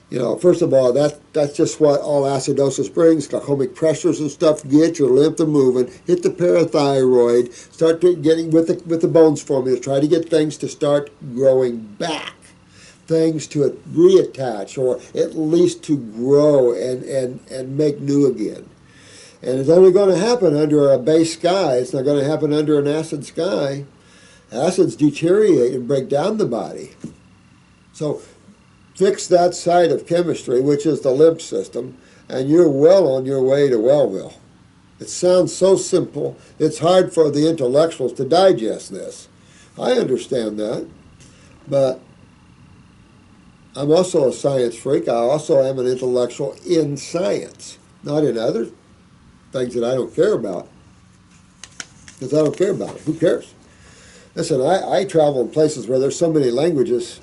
You know, first of all, that's just what all acidosis brings. Glaucomic pressures and stuff. Get your lymph moving. Hit the parathyroid. Start getting with the bones formula. Try to get things to start growing back. Things to reattach, or at least to grow and make new again. And it's only going to happen under a base sky. It's not going to happen under an acid sky. Acids deteriorate and break down the body. So fix that side of chemistry, which is the lymph system, and you're well on your way to Wellville. It sounds so simple. It's hard for the intellectuals to digest this. I understand that, but I'm also a science freak. I also am an intellectual in science, not in other things that I don't care about, because I don't care about it. Who cares? Listen, I travel in places where there's so many languages,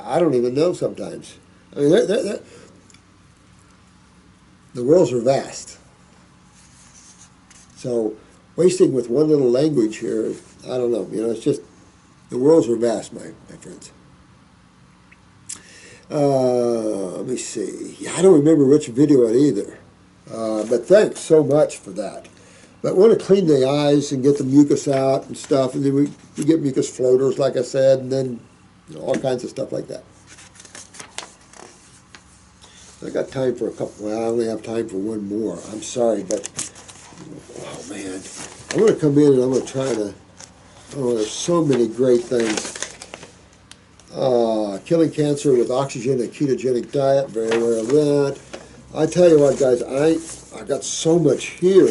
I don't even know sometimes. I mean, the worlds are vast. So wasting with one little language here, I don't know. You know, it's just, the worlds are vast, my friends. Let me see. Yeah, I don't remember which video it either. But thanks so much for that. But want to clean the eyes and get the mucus out and stuff. And then we get mucus floaters, like I said, and then all kinds of stuff like that. I got time for a couple. Well, I only have time for one more. I'm sorry, but oh man, I'm going to come in and I'm going to try to. Oh, there's so many great things. Killing cancer with oxygen and ketogenic diet. Very aware of that. I tell you what, guys, I got so much here.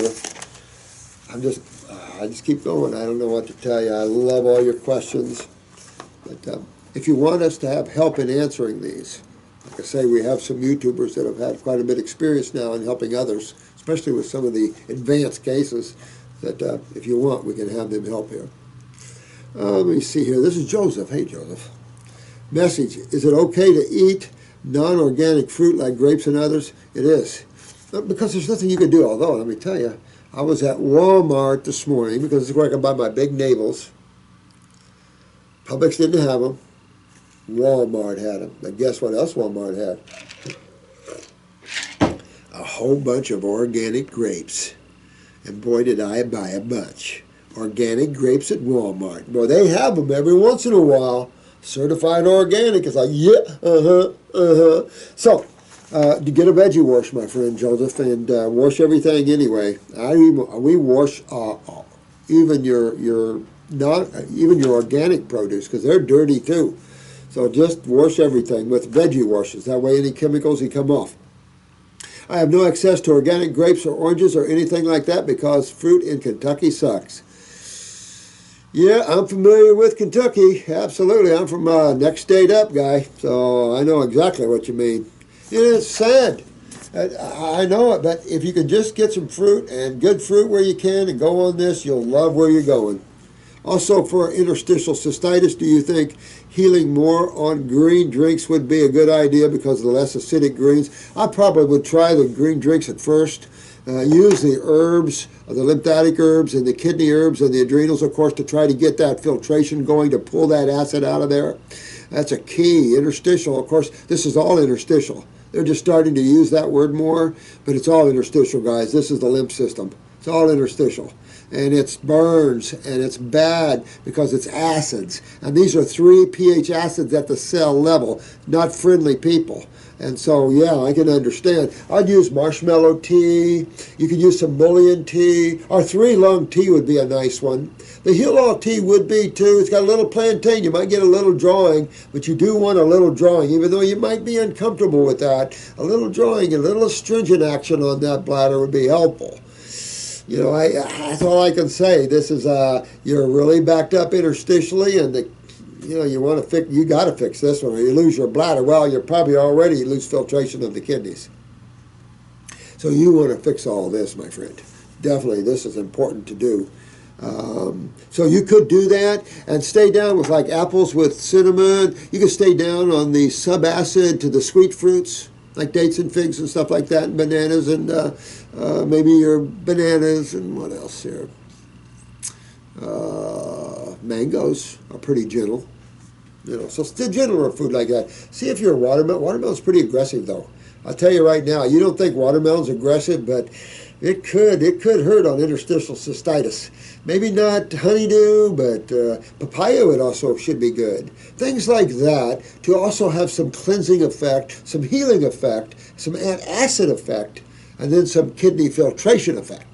I just keep going. I don't know what to tell you. I love all your questions. But if you want us to have help in answering these, like I say, we have some YouTubers that have had quite a bit of experience now in helping others, especially with some of the advanced cases, that if you want, we can have them help here. Let me see here. This is Joseph. Hey, Joseph. Message. Is it okay to eat non-organic fruit like grapes and others? It is. Because there's nothing you can do. Although, let me tell you, I was at Walmart this morning because it's where I can buy my big navels. Publix didn't have them. Walmart had them. But guess what else Walmart had? A whole bunch of organic grapes. And boy, did I buy a bunch. Organic grapes at Walmart. Well, they have them every once in a while. Certified organic. It's like, yeah, So, to get a veggie wash, my friend Joseph, and wash everything anyway. We wash even your organic produce because they're dirty too. So just wash everything with veggie washes. That way any chemicals will come off. I have no access to organic grapes or oranges or anything like that because fruit in Kentucky sucks. Yeah, I'm familiar with Kentucky. Absolutely. I'm from next state up guy, so I know exactly what you mean. It's sad. I know it, but if you can just get some fruit and good fruit where you can and go on this, you'll love where you're going. Also, for interstitial cystitis, do you think healing more on green drinks would be a good idea because of the less acidic greens? I probably would try the green drinks at first. Use the herbs, the lymphatic herbs and the kidney herbs and the adrenals, of course, to try to get that filtration going, to pull that acid out of there. That's a key. Interstitial, of course, this is all interstitial. They're just starting to use that word more, but it's all interstitial, guys. This is the lymph system. It's all interstitial. And it burns, and it's bad because it's acids. And these are 3 pH acids at the cell level, not friendly people. And so, yeah, I can understand. I'd use marshmallow tea. You could use some mullein tea. Or 3-lung tea would be a nice one. The heal-all tea would be, too. It's got a little plantain. You might get a little drawing, but you do want a little drawing, even though you might be uncomfortable with that. A little drawing, a little astringent action on that bladder would be helpful. You know, that's all I can say. This is, you're really backed up interstitially, and you got to fix this one, or you lose your bladder. Well, you're probably already lose filtration of the kidneys. So you want to fix all this, my friend. Definitely, this is important to do. So you could do that and stay down with like apples with cinnamon. You could stay down on the subacid to the sweet fruits, like dates and figs and stuff like that, and bananas and maybe your bananas and what else here? Mangoes are pretty gentle. You know, so still gentler food like that. See if you're a watermelon. Watermelon's pretty aggressive though. I'll tell you right now, you don't think watermelon's aggressive, but it could hurt on interstitial cystitis. Maybe not honeydew, but papaya would also should be good. Things like that to also have some cleansing effect, some healing effect, some antacid effect, and then some kidney filtration effect.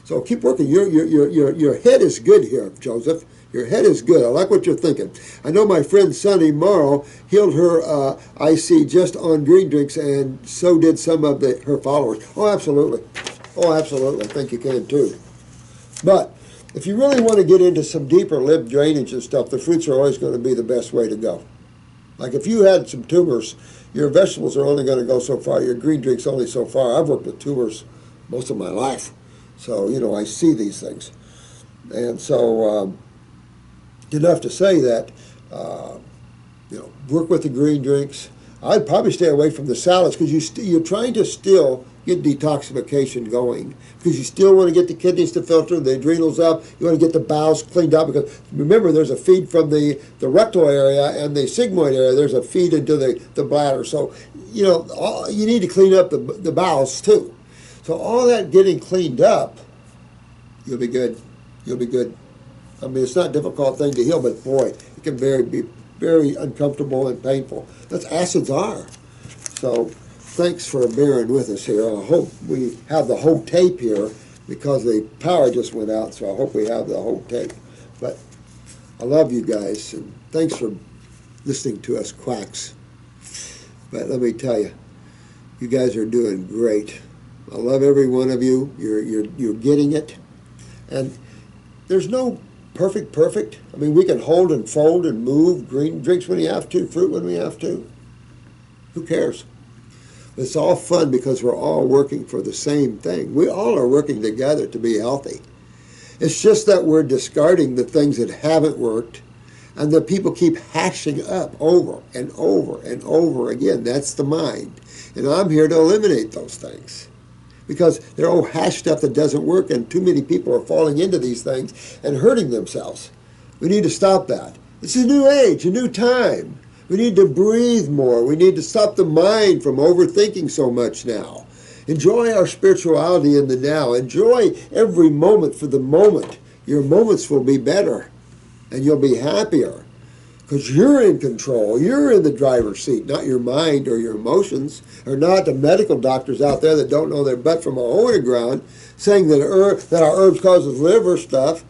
So keep working. Your head is good here, Joseph. Your head is good. I like what you're thinking. I know my friend Sunny Morrow healed her IC just on green drinks, and so did some of her followers. Oh, absolutely. Oh, absolutely. I think you can too. But if you really want to get into some deeper lymph drainage and stuff, the fruits are always going to be the best way to go. Like if you had some tumors, your vegetables are only going to go so far. Your green drink's only so far. I've worked with tumors most of my life. So, you know, I see these things. And so, enough to say that, work with the green drinks. I'd probably stay away from the salads because you're trying to still get detoxification going, because you still want to get the kidneys to filter, the adrenals up, you want to get the bowels cleaned up, because remember, there's a feed from the rectal area and the sigmoid area, there's a feed into the bladder. So, you know, you need to clean up the bowels too. So all that getting cleaned up, you'll be good. You'll be good. I mean, it's not a difficult thing to heal, but boy, it can be very uncomfortable and painful. That's acids are. So thanks for bearing with us here. I hope we have the whole tape here, because the power just went out, so I hope we have the whole tape. But I love you guys, and thanks for listening to us quacks. But let me tell you, you guys are doing great. I love every one of you. You're getting it. And there's no perfect. I mean, we can hold and fold and move, green drinks when you have to, fruit when we have to. Who cares? It's all fun because we're all working for the same thing. We all are working together to be healthy. It's just that we're discarding the things that haven't worked, and that people keep hashing up over and over and over again. That's the mind. And I'm here to eliminate those things, because they're all hashed stuff that doesn't work, and too many people are falling into these things and hurting themselves. We need to stop that. It's a new age, a new time. We need to breathe more. We need to stop the mind from overthinking so much now. Enjoy our spirituality in the now. Enjoy every moment for the moment. Your moments will be better, and you'll be happier, because you're in control. You're in the driver's seat, not your mind or your emotions, or not the medical doctors out there that don't know their butt from a hole in the ground, saying that our herbs causes liver stuff.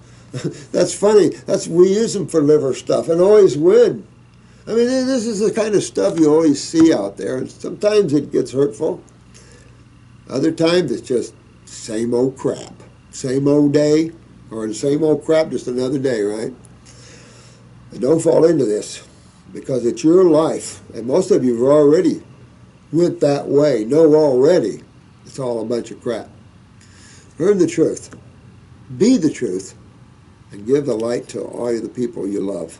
That's funny. We use them for liver stuff and always win. I mean, this is the kind of stuff you always see out there, and sometimes it gets hurtful. Other times it's just same old crap. Same old day, or the same old crap, just another day, right? And don't fall into this, because it's your life, and most of you have already went that way. Know already it's all a bunch of crap. Learn the truth. Be the truth, and give the light to all of the people you love.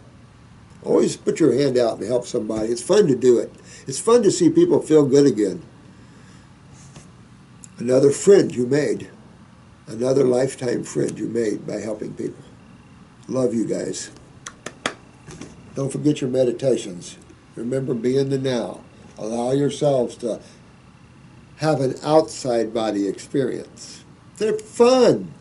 Always put your hand out and help somebody. It's fun to do it. It's fun to see people feel good again. Another friend you made. Another lifetime friend you made by helping people. Love you guys. Don't forget your meditations. Remember, be in the now. Allow yourselves to have an outside body experience. They're fun.